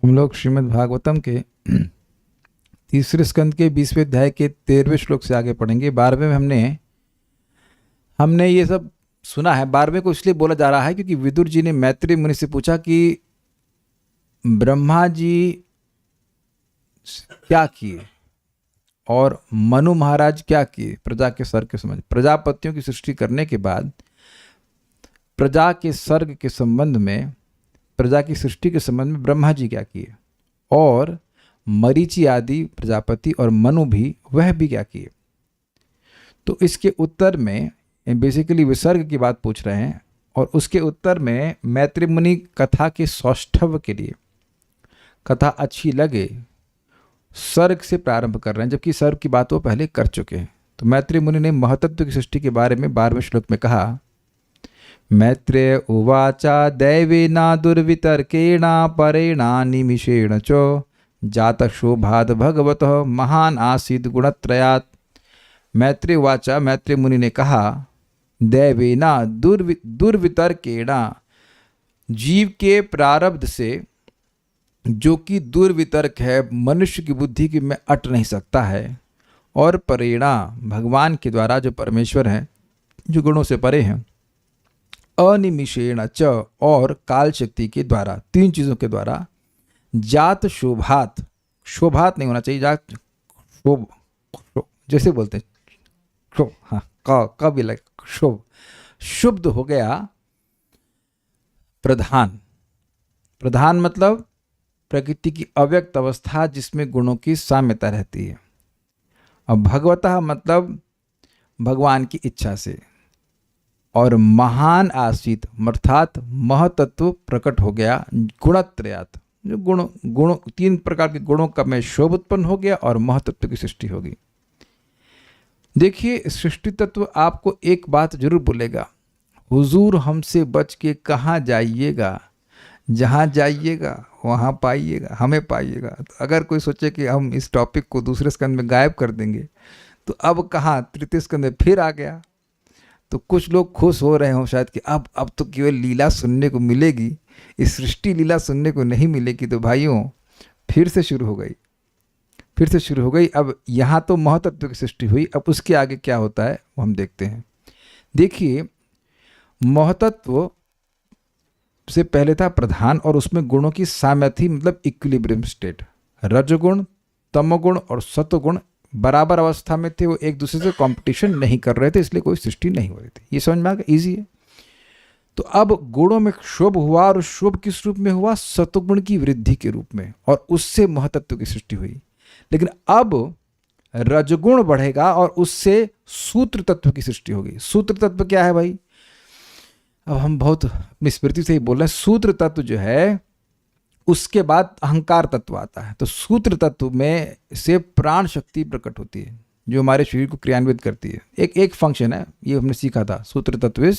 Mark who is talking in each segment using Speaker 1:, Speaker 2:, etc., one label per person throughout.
Speaker 1: हम लोग श्रीमद् भागवतम के तीसरे स्कंद के 20वें अध्याय के 13वें श्लोक से आगे पढ़ेंगे। 12वें में हमने ये सब सुना है। 12वें को इसलिए बोला जा रहा है क्योंकि विदुर जी ने मैत्री मुनि से पूछा कि ब्रह्मा जी क्या किए और मनु महाराज क्या किए प्रजा के सर्ग के संबंध। प्रजापतियों की सृष्टि करने के बाद प्रजा के सर्ग के संबंध में, प्रजा की सृष्टि के संबंध में ब्रह्मा जी क्या किए और मरीचि आदि प्रजापति और मनु भी, वह भी क्या किए। तो इसके उत्तर में बेसिकली विसर्ग की बात पूछ रहे हैं और उसके उत्तर में मैत्री मुनि कथा के सौष्ठव के लिए, कथा अच्छी लगे, सर्ग से प्रारंभ कर रहे हैं, जबकि सर्ग की बात वो पहले कर चुके हैं। तो मैत्री मुनि ने महतत्व की सृष्टि के बारे में 12वें श्लोक में कहा, मैत्रेय उवाचा दैवेना दुर्वितर्केणा परेणा निमिषेण च जातः शोभाद भगवतः महान आसीद गुणत्रयात्। मैत्रेय उवाचा, मैत्रेय मुनि ने कहा, दैवेना दुर्वितर्केणा, जीव के प्रारब्ध से, जो कि दुर्वितर्क है, मनुष्य की बुद्धि की में अट नहीं सकता है, और परेणा, भगवान के द्वारा जो परमेश्वर हैं, जो गुणों से परे हैं, अनिमिषेण च, और काल शक्ति के द्वारा, तीन चीज़ों के द्वारा, जात शोभात, शोभात नहीं होना चाहिए, जात शोभ, जैसे बोलते हैं शोभ, हाँ क भी लगे, शोभ, शुद्ध हो गया प्रधान। प्रधान मतलब प्रकृति की अव्यक्त अवस्था जिसमें गुणों की साम्यता रहती है। और भगवतः मतलब भगवान की इच्छा से। और महान आसीत अर्थात महतत्व प्रकट हो गया गुणत्रयात्, जो गुण तीन प्रकार के गुणों का में शोभ उत्पन्न हो गया और महतत्व की सृष्टि होगी। देखिए, सृष्टि तत्व आपको एक बात जरूर बोलेगा, हुजूर हमसे बच के कहाँ जाइएगा, जहाँ जाइएगा वहाँ पाइएगा, हमें पाइएगा। तो अगर कोई सोचे कि हम इस टॉपिक को दूसरे स्कंद में गायब कर देंगे, तो अब कहाँ तृतीय स्कंद में फिर आ गया। तो कुछ लोग खुश हो रहे हों शायद कि अब तो केवल लीला सुनने को मिलेगी, इस सृष्टि लीला सुनने को नहीं मिलेगी। तो भाइयों, फिर से शुरू हो गई, फिर से शुरू हो गई। अब यहाँ तो महतत्व की सृष्टि हुई, अब उसके आगे क्या होता है वो हम देखते हैं। देखिए, महतत्व से पहले था प्रधान और उसमें गुणों की साम्य थी, मतलब इक्विलिब्रियम स्टेट। रजोगुण, तमोगुण और सत्वगुण बराबर अवस्था में थे, वो एक दूसरे से कंपटीशन नहीं कर रहे थे, इसलिए कोई सृष्टि नहीं हो रही थी। ये समझ में आ गया, ईजी है। तो अब गुणों में क्षोभ हुआ और क्षोभ किस रूप में हुआ, सत्वगुण की वृद्धि के रूप में, और उससे महतत्व की सृष्टि हुई। लेकिन अब रजगुण बढ़ेगा और उससे सूत्र तत्व की सृष्टि होगी। सूत्र तत्व क्या है भाई? अब हम बहुत स्मृति से ही बोल रहे हैं। सूत्र तत्व जो है उसके बाद अहंकार तत्व आता है। तो सूत्र तत्व में से प्राण शक्ति प्रकट होती है जो हमारे शरीर को क्रियान्वित करती है। एक फंक्शन है, ये हमने सीखा था। सूत्र तत्व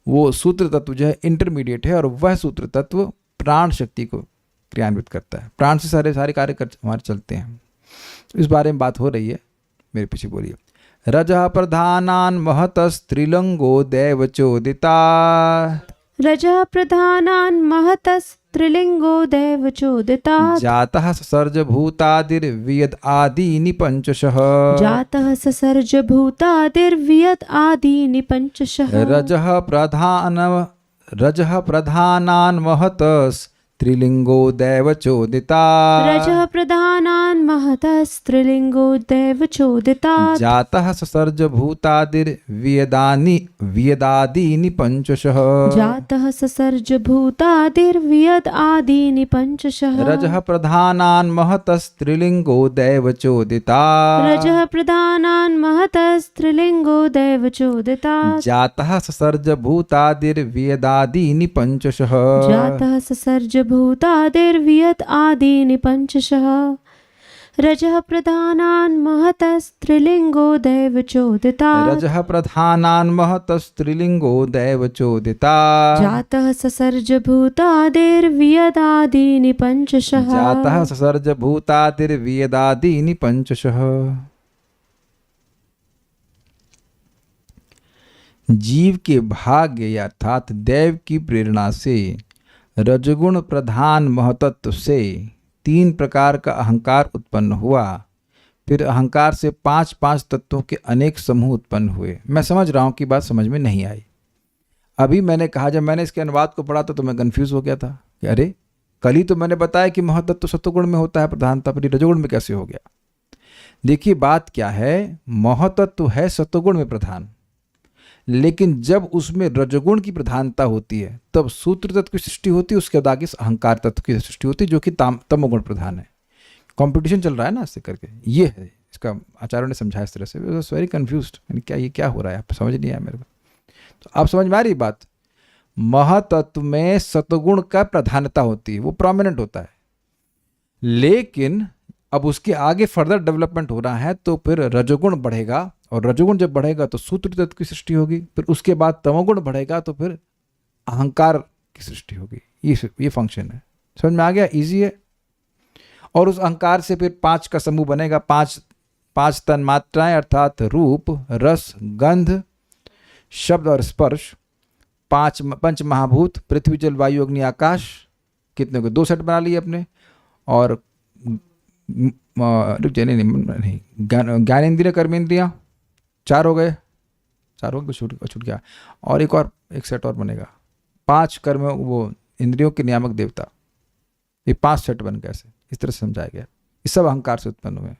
Speaker 1: वो सूत्र तत्व जो है इंटरमीडिएट है और वह सूत्र तत्व प्राण शक्ति को क्रियान्वित करता है। प्राण से सारे कार्य हमारे चलते हैं। इस बारे में बात हो रही है, मेरे पीछे बोलिए। रजः प्रधानान् महतस्त्रिलिंगो दैवचोदिता।
Speaker 2: रजः प्रधानान् महतस्त्रिलिंगो दैवचोदिता।
Speaker 1: जातः ससर्ज भूतादिर्वियद आदीनि पंचशः।
Speaker 2: जातः ससर्ज भूतादिर्वियद आदीनि पंचशः।
Speaker 1: रजः प्रधानान् महतस्त्रिलिंगो दैवचोदिता।
Speaker 2: रजः प्रधानान् महतस्त्रिलिंगो दैवचोदिता।
Speaker 1: जातः ससर्ज भूतादिर्वियदादीनि पंचशः।
Speaker 2: जातः ससर्ज भूतादिर्वियद आदीनि पंचशः।
Speaker 1: रजः प्रधानान् महतस्त्रिलिंगो दैवचोदिता।
Speaker 2: रजः प्रधानान् महतस्त्रिलिंगो दैवचोदिता।
Speaker 1: जातः ससर्ज भूतादिर्वियदादीनि पंचशः।
Speaker 2: जातः ससर्ज भूतादिर्वियद आदीनि पंचशः। रजः प्रधानान् महतस्त्रिलिंगो दैवचोदिता।
Speaker 1: रजः प्रधानान् महतस्त्रिलिंगो दैवचोदिता।
Speaker 2: जातः ससर्ज भूतादिर्वियद आदीनि पंचशः।
Speaker 1: जातः ससर्ज भूतादिर्वियदादीनि पंचशः। जीव के भाग्य अर्थात दैव की प्रेरणा से रजगुण प्रधान महतत्व से 3 प्रकार का अहंकार उत्पन्न हुआ। फिर अहंकार से 5 तत्वों के अनेक समूह उत्पन्न हुए। मैं समझ रहा हूँ कि बात समझ में नहीं आई। अभी मैंने कहा, जब मैंने इसके अनुवाद को पढ़ा था तो मैं कंफ्यूज हो गया था कि अरे, कल ही तो मैंने बताया कि महतत्व सत्वगुण में होता है प्रधानता, पर रजोगुण में कैसे हो गया। देखिए बात क्या है, महतत्व है सत्वगुण में प्रधान, लेकिन जब उसमें रजोगुण की प्रधानता होती है तब सूत्र तत्व की सृष्टि होती है, उसके बाद आगे अहंकार तत्व की सृष्टि होती है जो कि तमोगुण प्रधान है। कंपटीशन चल रहा है ना इससे करके, ये है इसका आचार्यों ने समझाया इस तरह से। वेरी कंफ्यूज्ड, क्या ये क्या हो रहा है, आप समझ नहीं आया मेरे को। तो आप समझ में आ रही बात। महतत्व में सत्वगुण का प्रधानता होती है, वो प्रोमिनेंट होता है, लेकिन अब उसके आगे फर्दर डेवलपमेंट हो रहा है तो फिर रजोगुण बढ़ेगा, और रजोगुण जब बढ़ेगा तो सूत्र तत्व की सृष्टि होगी, फिर उसके बाद तमोगुण बढ़ेगा तो फिर अहंकार की सृष्टि होगी। ये फंक्शन है, समझ में आ गया, इजी है। और उस अहंकार से फिर 5 का समूह बनेगा, 5 तन्मात्राएं अर्थात रूप, रस, गंध, शब्द और स्पर्श, 5 पंच महाभूत पृथ्वी जल वायु अग्नि आकाश, कितने को 2 सेट बना लिए अपने। और नहीं, ज्ञानेन्द्रिय कर्मेंद्रियाँ 4 हो गए, 4 हो गए, छूट गया। और एक सेट और बनेगा, 5 कर्म, वो इंद्रियों के नियामक देवता, ये 5 सेट बन गए। ऐसे इस तरह से समझाया गया। ये सब अहंकार से उत्पन्न हुए।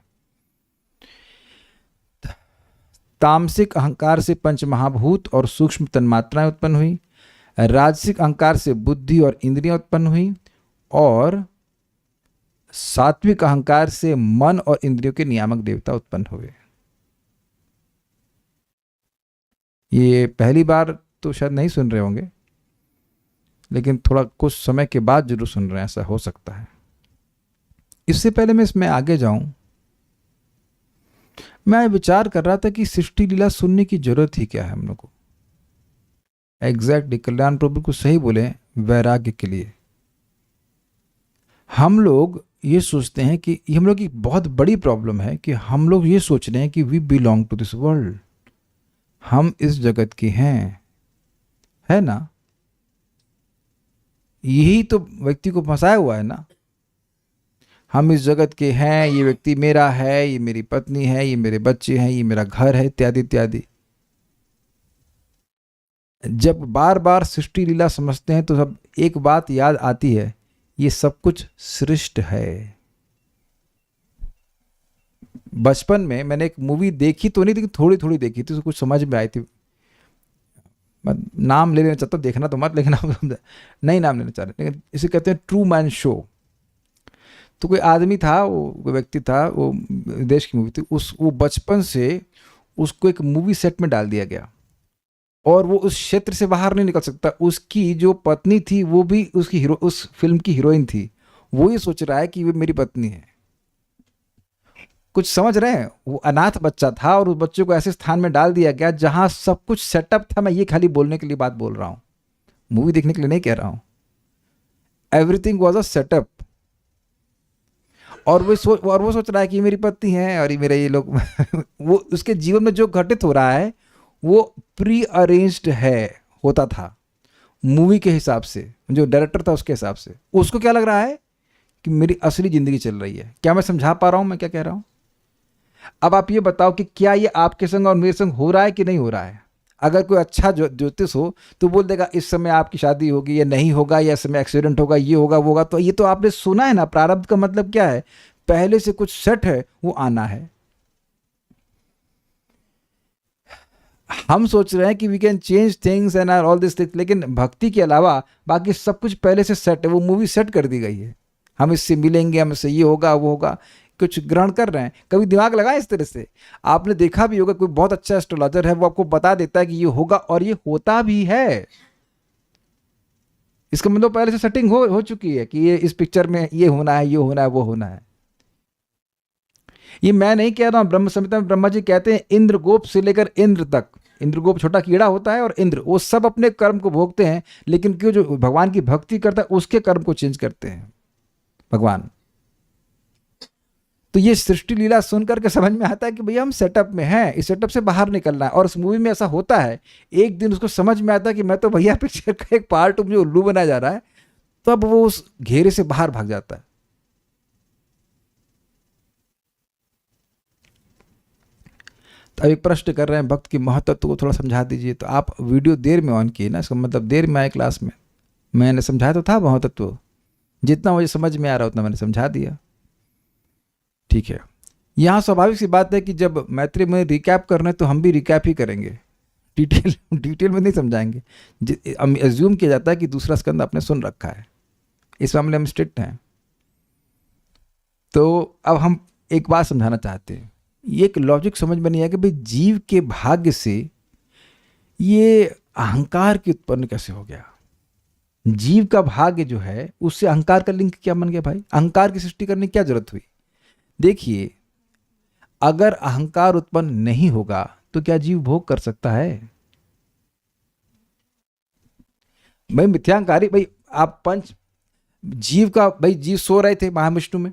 Speaker 1: तामसिक अहंकार से पंच महाभूत और सूक्ष्म तन्मात्राएं उत्पन्न हुई। राजसिक अहंकार से बुद्धि और इंद्रियां उत्पन्न हुई, और सात्विक अहंकार से मन और इंद्रियों के नियामक देवता उत्पन्न हुए। ये पहली बार तो शायद नहीं सुन रहे होंगे, लेकिन थोड़ा कुछ समय के बाद जरूर सुन रहे हैं, ऐसा हो सकता है। इससे पहले मैं इसमें आगे जाऊं, मैं विचार कर रहा था कि सृष्टि लीला सुनने की जरूरत ही क्या है हम लोग को। एग्जैक्टली, कल्याण प्रभु को सही बोले, वैराग्य के लिए। हम लोग ये सोचते हैं कि हम लोग की बहुत बड़ी प्रॉब्लम है कि हम लोग ये सोच रहे हैं कि we belong to this world, हम इस जगत के हैं, है ना। यही तो व्यक्ति को फंसाया हुआ है ना। हम इस जगत के हैं, ये व्यक्ति मेरा है, ये मेरी पत्नी है, ये मेरे बच्चे हैं, ये मेरा घर है, इत्यादि इत्यादि। जब बार बार सृष्टि लीला समझते हैं तो सब एक बात याद आती है, ये सब कुछ सृष्ट है। बचपन में मैंने एक मूवी देखी तो नहीं थी, थोड़ी थोड़ी देखी थी, तो कुछ समझ में आई थी। मैं नाम ले लेना चाहता हूँ, देखना तो मत, लेकिन नहीं नाम लेना चाह रहे, लेकिन इसे कहते हैं ट्रू मैन शो। तो कोई आदमी था, वो कोई व्यक्ति था, वो देश की मूवी थी, वो बचपन से उसको एक मूवी सेट में डाल दिया गया, और वो उस क्षेत्र से बाहर नहीं निकल सकता। उसकी जो पत्नी थी वो भी उसकी उस फिल्म की हीरोइन थी। वो ये सोच रहा है कि वो मेरी पत्नी है। कुछ समझ रहे हैं, वो अनाथ बच्चा था और उस बच्चे को ऐसे स्थान में डाल दिया गया जहां सब कुछ सेटअप था। मैं ये खाली बोलने के लिए बात बोल रहा हूं, मूवी देखने के लिए नहीं कह रहा हूं। Everything was a setup. और वो सोच रहा है कि ये मेरी पत्नी है और ये मेरे ये लोग वो उसके जीवन में जो घटित हो रहा है वो प्री अरेंज्ड है, होता था मूवी के हिसाब से, जो डायरेक्टर था उसके हिसाब से। उसको क्या लग रहा है कि मेरी असली जिंदगी चल रही है। क्या मैं समझा पा रहा हूं मैं क्या कह रहा हूं? अब आप ये बताओ कि क्या ये आपके संग और मेरे संग हो रहा है कि नहीं हो रहा है। अगर कोई अच्छा ज्योतिष हो तो बोल देगा इस समय आपकी शादी होगी या नहीं होगा, या इस समय एक्सीडेंट होगा, ये होगा वो होगा। तो ये तो आपने सुना है ना। प्रारब्ध का मतलब क्या है? पहले से कुछ सेट है, वो आना है। हम सोच रहे हैं कि we can change things and all this things, लेकिन भक्ति के अलावा बाकी सब कुछ पहले से सेट है। वो मूवी सेट कर दी गई है। हम इससे मिलेंगे, हमसे ये होगा वो होगा, कुछ ग्रहण कर रहे हैं। कभी दिमाग लगाएं इस तरह से। आपने देखा भी होगा, कोई बहुत अच्छा एस्ट्रोलॉजर है, वो आपको बता देता है कि ये होगा, और ये होता भी है। इसका मतलब पहले से सेटिंग हो चुकी है कि ये इस पिक्चर में ये होना है, ये होना है, वो होना है। ये मैं नहीं कह रहा हूं, ब्रह्म संहिता में ब्रह्मा जी कहते हैं इंद्रगोप से लेकर इंद्र तक। इंद्रगोप छोटा कीड़ा होता है और इंद्र, वो सब अपने कर्म को भोगते हैं, लेकिन क्यों जो भगवान की भक्ति करता है उसके कर्म को चेंज करते हैं भगवान। तो ये सृष्टि लीला सुन करके समझ में आता है कि भैया हम सेटअप में हैं, इस सेटअप से बाहर निकलना है। और इस मूवी में ऐसा होता है, एक दिन उसको समझ में आता है कि मैं तो भैया पिक्चर का एक पार्ट हूं, मुझे उल्लू बनाया जा रहा है। तब वो उस घेरे से बाहर भाग जाता है। तो अब एक प्रश्न कर रहे हैं, भक्त की महत्व को थोड़ा समझा दीजिए। तो आप वीडियो देर में ऑन किए ना, इसका मतलब देर में आए क्लास में। मैंने समझाया तो था महत्व, जितना मुझे समझ में आ रहा उतना मैंने समझा दिया, ठीक है। यहाँ स्वाभाविक सी बात है कि जब मैत्री में रिकैप कर रहे हैं तो हम भी रिकैप ही करेंगे, डिटेल में नहीं समझाएंगे। एज्यूम किया जाता है कि दूसरा स्कंद आपने सुन रखा है, इस मामले में स्ट्रिक्ट हैं। तो अब हम एक बात समझाना चाहते हैं, ये एक लॉजिक समझ में नहीं आया कि भाई जीव के भाग्य से ये अहंकार की उत्पन्न कैसे हो गया। जीव का भाग्य जो है उससे अहंकार का लिंक क्या बन गया भाई? अहंकार की सृष्टि करने की क्या जरूरत हुई? देखिए, अगर अहंकार उत्पन्न नहीं होगा तो क्या जीव भोग कर सकता है? भाई मिथ्यांकारी, भाई आप पंच जीव का, भाई जीव सो रहे थे महाविष्णु में,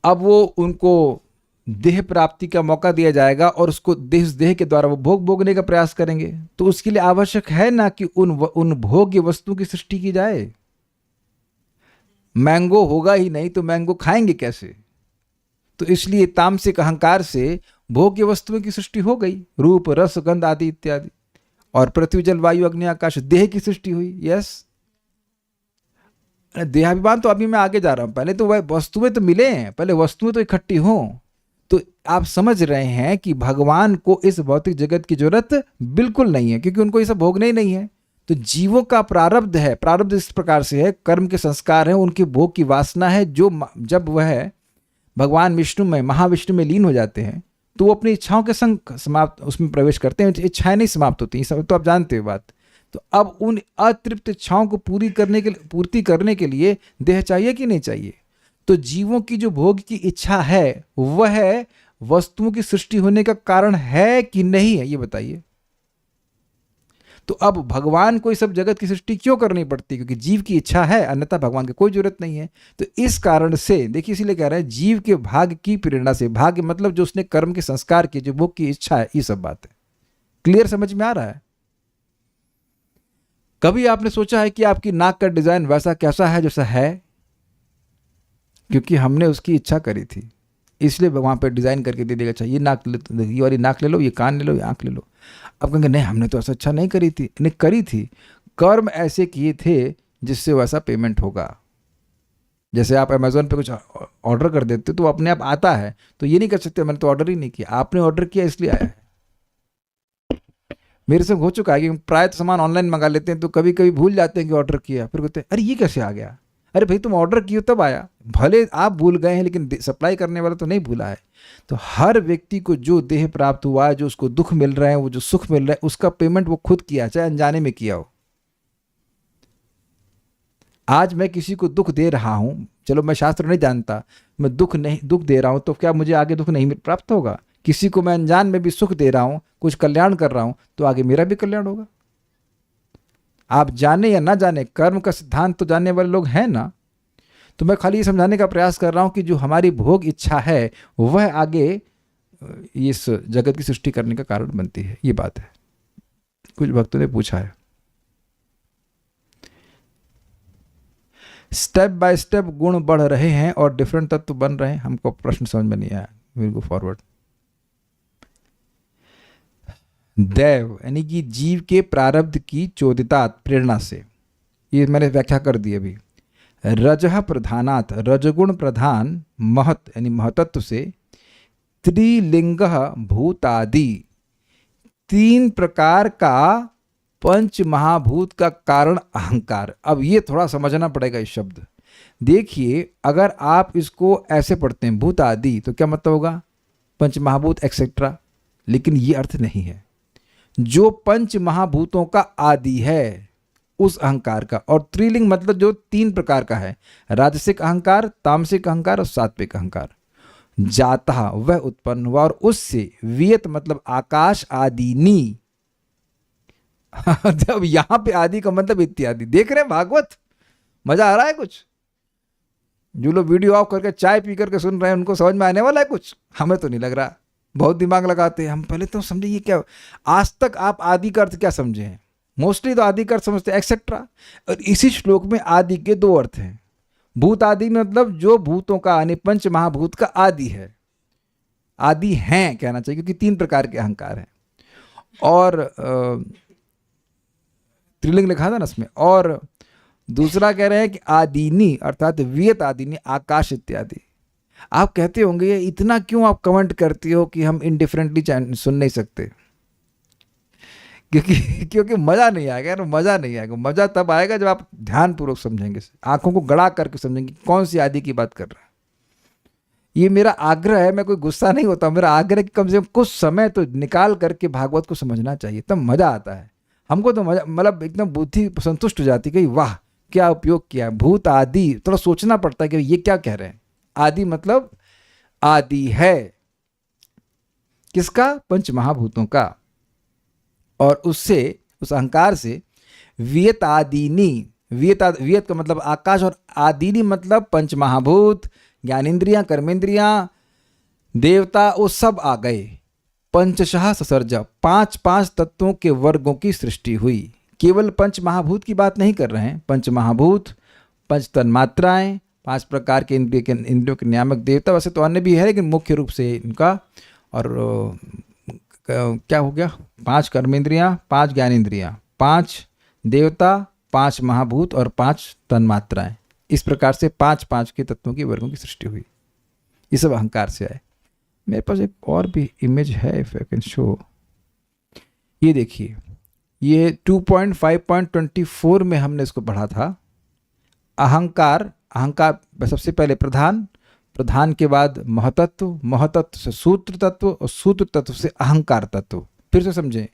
Speaker 1: अब वो उनको देह प्राप्ति का मौका दिया जाएगा और उसको देह के द्वारा वो भोगने का प्रयास करेंगे। तो उसके लिए आवश्यक है ना कि उन भोग्य वस्तु की सृष्टि की जाए। मैंगो होगा ही नहीं तो मैंगो खाएंगे कैसे? तो इसलिए तामसिक अहंकार से भोग्य वस्तुओं की सृष्टि हो गई, रूप रस गंध आदि इत्यादि, और पृथ्वी जल वायु अग्नि आकाश देह की सृष्टि हुई। यस, देहाभिमान तो अभी मैं आगे जा रहा हूं, पहले तो वह वस्तुएं तो मिले हैं, पहले वस्तुएं तो इकट्ठी हों। तो आप समझ रहे हैं कि भगवान को इस भौतिक जगत की जरूरत बिल्कुल नहीं है, क्योंकि उनको ये सब भोगना ही नहीं है। तो जीवों का प्रारब्ध है, प्रारब्ध इस प्रकार से है, कर्म के संस्कार हैं, उनकी भोग की वासना है, जो जब वह भगवान विष्णु में महाविष्णु में लीन हो जाते हैं तो वो अपनी इच्छाओं के संग समाप्त उसमें प्रवेश करते हैं, इच्छाएं नहीं समाप्त होती, ये सब तो आप जानते हो बात। तो अब उन अतृप्त इच्छाओं को पूर्ति करने के लिए देह चाहिए कि नहीं चाहिए? तो जीवों की जो भोग की इच्छा है वह वस्तुओं की सृष्टि होने का कारण है कि नहीं है, ये बताइए। तो अब भगवान को इस सब जगत की सृष्टि क्यों करनी पड़ती? क्योंकि जीव की इच्छा है, अन्यथा भगवान की कोई जरूरत नहीं है। तो इस कारण से देखिए, इसीलिए कह रहे हैं जीव के भाग्य की प्रेरणा से, भाग्य मतलब जो उसने कर्म के संस्कार की, जो भोग की इच्छा है, ये सब बात है। क्लियर समझ में आ रहा है? कभी आपने सोचा है कि आपकी नाक का डिजाइन वैसा कैसा है जैसा है? क्योंकि हमने उसकी इच्छा करी थी, इसलिए वहां पर डिजाइन करके दे देगा, चाहिए नाक ले, ये वाली नाक ले लो, ये कान ले लो, ये आंख ले लो। अब कहेंगे नहीं, हमने तो ऐसा अच्छा नहीं करी थी। नहीं करी थी, कर्म ऐसे किए थे जिससे वैसा पेमेंट होगा। जैसे आप अमेजोन पे कुछ ऑर्डर कर देते हो तो अपने आप आता है, तो ये नहीं कर सकते मैंने तो ऑर्डर ही नहीं किया, आपने ऑर्डर किया इसलिए आया है। मेरे से हो चुका है कि प्राय तो सामान ऑनलाइन मंगा लेते हैं तो कभी कभी भूल जाते हैं कि ऑर्डर किया, फिर कहते हैं अरे ये कैसे आ गया? अरे भाई तुम ऑर्डर किए तब आया, भले आप भूल गए हैं लेकिन सप्लाई करने वाला तो नहीं भूला है। तो हर व्यक्ति को जो देह प्राप्त हुआ है, जो उसको दुख मिल रहा है, वो जो सुख मिल रहा है, उसका पेमेंट वो खुद किया, चाहे अनजाने में किया हो। आज मैं किसी को दुख दे रहा हूं, चलो मैं शास्त्र नहीं जानता, मैं दुख दे रहा हूं, तो क्या मुझे आगे दुख नहीं प्राप्त होगा? किसी को मैं अनजान में भी सुख दे रहा हूं, कुछ कल्याण कर रहा हूं, तो आगे मेरा भी कल्याण होगा। आप जाने या ना जाने, कर्म का सिद्धांत तो जानने वाले लोग हैं ना। तो मैं खाली ये समझाने का प्रयास कर रहा हूं कि जो हमारी भोग इच्छा है वह आगे इस जगत की सृष्टि करने का कारण बनती है, ये बात है। कुछ भक्तों ने पूछा है, स्टेप बाय स्टेप गुण बढ़ रहे हैं और डिफरेंट तत्व बन रहे हैं। हमको प्रश्न समझ में नहीं आया, विल गो फॉरवर्ड। दैव यानी कि जीव के प्रारब्ध की चोदिता प्रेरणा से, ये मैंने व्याख्या कर दी अभी। रजः प्रधानात, रजगुण प्रधान महत यानी महतत्व से, त्रिलिंग भूतादि, तीन प्रकार का पंच महाभूत का कारण अहंकार। अब ये थोड़ा समझना पड़ेगा इस शब्द। देखिए, अगर आप इसको ऐसे पढ़ते हैं भूत आदि, तो क्या मतलब होगा? पंच महाभूत एक्सेट्रा, लेकिन ये अर्थ नहीं है। जो पंच महाभूतों का आदि है उस अहंकार का, और त्रिलिंग मतलब जो तीन प्रकार का है, राजसिक अहंकार, तामसिक अहंकार और सात्विक अहंकार। जाता वह उत्पन्न हुआ, और उससे वियत मतलब आकाश आदिनी। जब यहां पे आदि का मतलब इत्यादि। देख रहे हैं भागवत? मजा आ रहा है कुछ? जो लोग वीडियो ऑफ करके चाय पी करके सुन रहे हैं उनको समझ में आने वाला है कुछ? हमें तो नहीं लग रहा, बहुत दिमाग लगाते हैं हम। पहले तो समझे ये क्या, आज तक आप आदि का अर्थ क्या समझे हैं? मोस्टली तो आदि का अर्थ समझते हैं एक्सेट्रा। और इसी श्लोक में आदि के दो अर्थ हैं। भूत आदि मतलब जो भूतों का यानी पंच महाभूत का आदि है, आदि हैं कहना चाहिए, क्योंकि 3 प्रकार के अहंकार हैं। और त्रिलिंग लिखा था ना इसमें। और दूसरा कह रहे हैं कि आदिनी अर्थात वियत आदिनी, आकाश इत्यादि। आप कहते होंगे ये इतना क्यों आप कमेंट करती हो कि हम इनडिफरेंटली सुन नहीं सकते? क्योंकि मज़ा नहीं आएगा ना, मज़ा नहीं आएगा। मज़ा तब आएगा जब आप ध्यानपूर्वक समझेंगे, आंखों को गड़ा करके समझेंगे कौन सी आदि की बात कर रहा है। ये मेरा आग्रह है, मैं कोई गुस्सा नहीं होता, मेरा आग्रह है कि कम से कम कुछ समय तो निकाल करके भागवत को समझना चाहिए, तब मज़ा आता है हमको। तो मजा मतलब एकदम बुद्धि संतुष्ट हो जाती है कि वाह क्या उपयोग किया। भूत आदि थोड़ा सोचना पड़ता है कि ये क्या कह रहे हैं। आदि मतलब आदि है किसका? पंच महाभूतों का। और उससे, उस अहंकार से वियत आदिनी, वियत का मतलब आकाश, और आदिनी मतलब पंच महाभूत, ज्ञानेन्द्रियां, कर्मेंद्रियां, देवता, वो सब आ गए। पंचशः ससर्ज, 5 तत्वों के वर्गों की सृष्टि हुई। केवल पंच महाभूत की बात नहीं कर रहे हैं। पंच महाभूत, 5 तन्मात्राएं, 5 प्रकार के इंद्रियों के नियामक देवता, वैसे तो अन्य भी है लेकिन मुख्य रूप से इनका। और क्या हो गया? 5 कर्मेंद्रियां, 5 ज्ञानेन्द्रियां, 5 देवता, 5 महाभूत और 5 तन्मात्राएं। इस प्रकार से 5 के तत्वों की वर्गों की सृष्टि हुई। ये सब अहंकार से आए। मेरे पास एक और भी इमेज है, इफ आई कैन शो। ये देखिए, ये 2.5.24 में हमने इसको पढ़ा था। अहंकार, अहंकार सबसे पहले प्रधान, प्रधान के बाद महतत्व, महतत्व से सूत्र तत्व और सूत्र तत्व से अहंकार तत्व। फिर से समझें,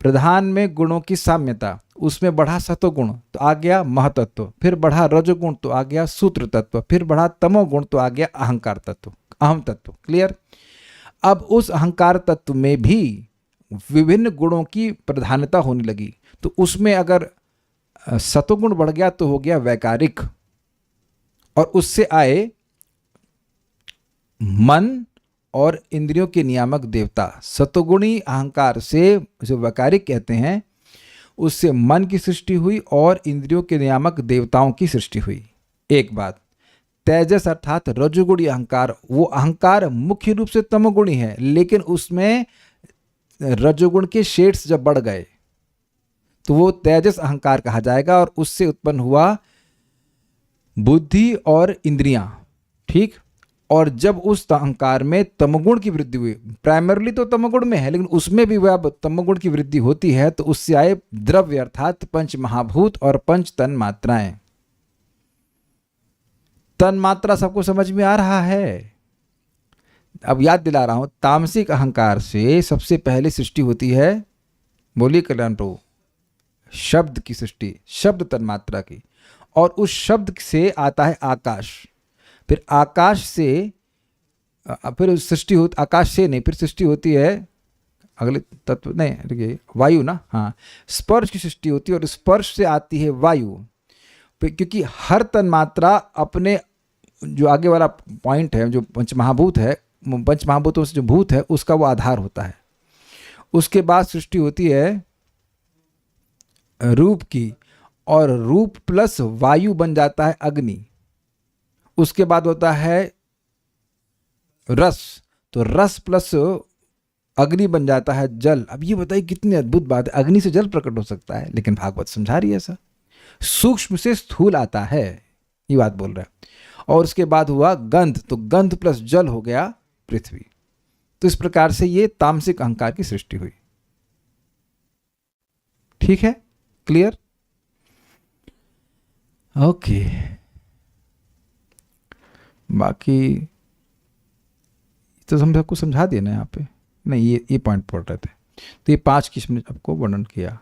Speaker 1: प्रधान में गुणों की साम्यता, उसमें बढ़ा सतोगुण तो आ गया महतत्व, फिर बढ़ा रजोगुण तो आ गया सूत्र तत्व, फिर बढ़ा तमोगुण तो आ गया अहंकार तत्व, अहम तत्व। क्लियर? अब उस अहंकार तत्व में भी विभिन्न गुणों की प्रधानता होने लगी। तो उसमें अगर सतोगुण बढ़ गया तो हो गया वैकारिक, और उससे आए मन और इंद्रियों के नियामक देवता। सतोगुणी अहंकार से, जो वैकारिक कहते हैं, उससे मन की सृष्टि हुई और इंद्रियों के नियामक देवताओं की सृष्टि हुई। एक बात, तेजस अर्थात रजोगुणी अहंकार, वो अहंकार मुख्य रूप से तमोगुणी है, लेकिन उसमें रजोगुण के शेड्स जब बढ़ गए तो वो तेजस अहंकार कहा जाएगा, और उससे उत्पन्न हुआ बुद्धि और इंद्रियां। ठीक? और जब उस अहंकार में तमोगुण की वृद्धि हुई, प्राइमरली तो तमोगुण में है लेकिन उसमें भी वह अब तमोगुण की वृद्धि होती है, तो उससे आए द्रव्य अर्थात पंच महाभूत और 5 तन मात्राएं। तन मात्रा सबको समझ में आ रहा है? अब याद दिला रहा हूं, तामसिक अहंकार से सबसे पहले सृष्टि होती है, बोलिए कल्याण प्रभु, शब्द की सृष्टि, शब्द तन्मात्रा की। और उस शब्द से आता है आकाश, फिर आकाश से फिर सृष्टि होती, आकाश से नहीं, फिर सृष्टि होती है अगले तत्व, नहीं देखिए वायु ना, हाँ, स्पर्श की सृष्टि होती है, और स्पर्श से आती है वायु। क्योंकि हर तन्मात्रा अपने, जो आगे वाला पॉइंट है, जो पंचमहाभूत है, पंचमहाभूतों से जो भूत है उसका वो आधार होता है। उसके बाद सृष्टि होती है रूप की, और रूप प्लस वायु बन जाता है अग्नि। उसके बाद होता है रस, तो रस प्लस अग्नि बन जाता है जल। अब ये बताइए कितनी अद्भुत बात है, अग्नि से जल प्रकट हो सकता है, लेकिन भागवत समझा रही है ऐसा, सूक्ष्म से स्थूल आता है, ये बात बोल रहा है। और उसके बाद हुआ गंध, तो गंध प्लस जल हो गया पृथ्वी। तो इस प्रकार से ये तामसिक अहंकार की सृष्टि हुई। ठीक है? क्लियर? ओके। बाकी तो हम सबको समझा दिया ना यहाँ पे, नहीं ये पॉइंट पढ़ रहे थे। तो ये 5 किस्म आपको वर्णन किया।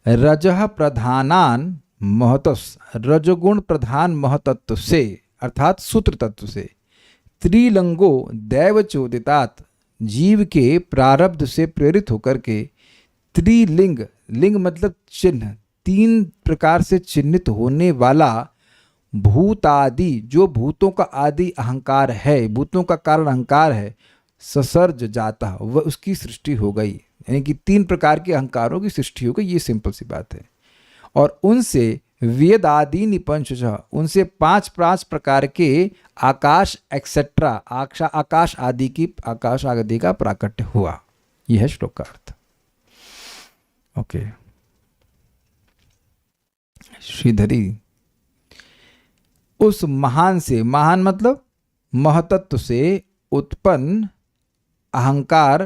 Speaker 1: रजः प्रधानान महतस, रजोगुण प्रधान महतत्व से अर्थात सूत्र तत्व से, त्रिलिंगो दैव चोदितात, जीव के प्रारब्ध से प्रेरित होकर के, त्रिलिंग, लिंग मतलब चिन्ह, 3 प्रकार से चिन्हित होने वाला, भूतादि, जो भूतों का आदि अहंकार है, भूतों का कारण अहंकार है, ससर्ज जाता, वह उसकी सृष्टि हो गई। यानी कि 3 प्रकार के अहंकारों की सृष्टि हो गई, ये सिंपल सी बात है। और उनसे वेदादि निपंचशः, उनसे 5 प्रकार के आकाश एक्सेट्रा, आकाश आदि का प्राकट्य हुआ। यह है श्लोक का अर्थ। ओके, श्रीधरी, उस महान से, महान मतलब महतत्व से उत्पन्न अहंकार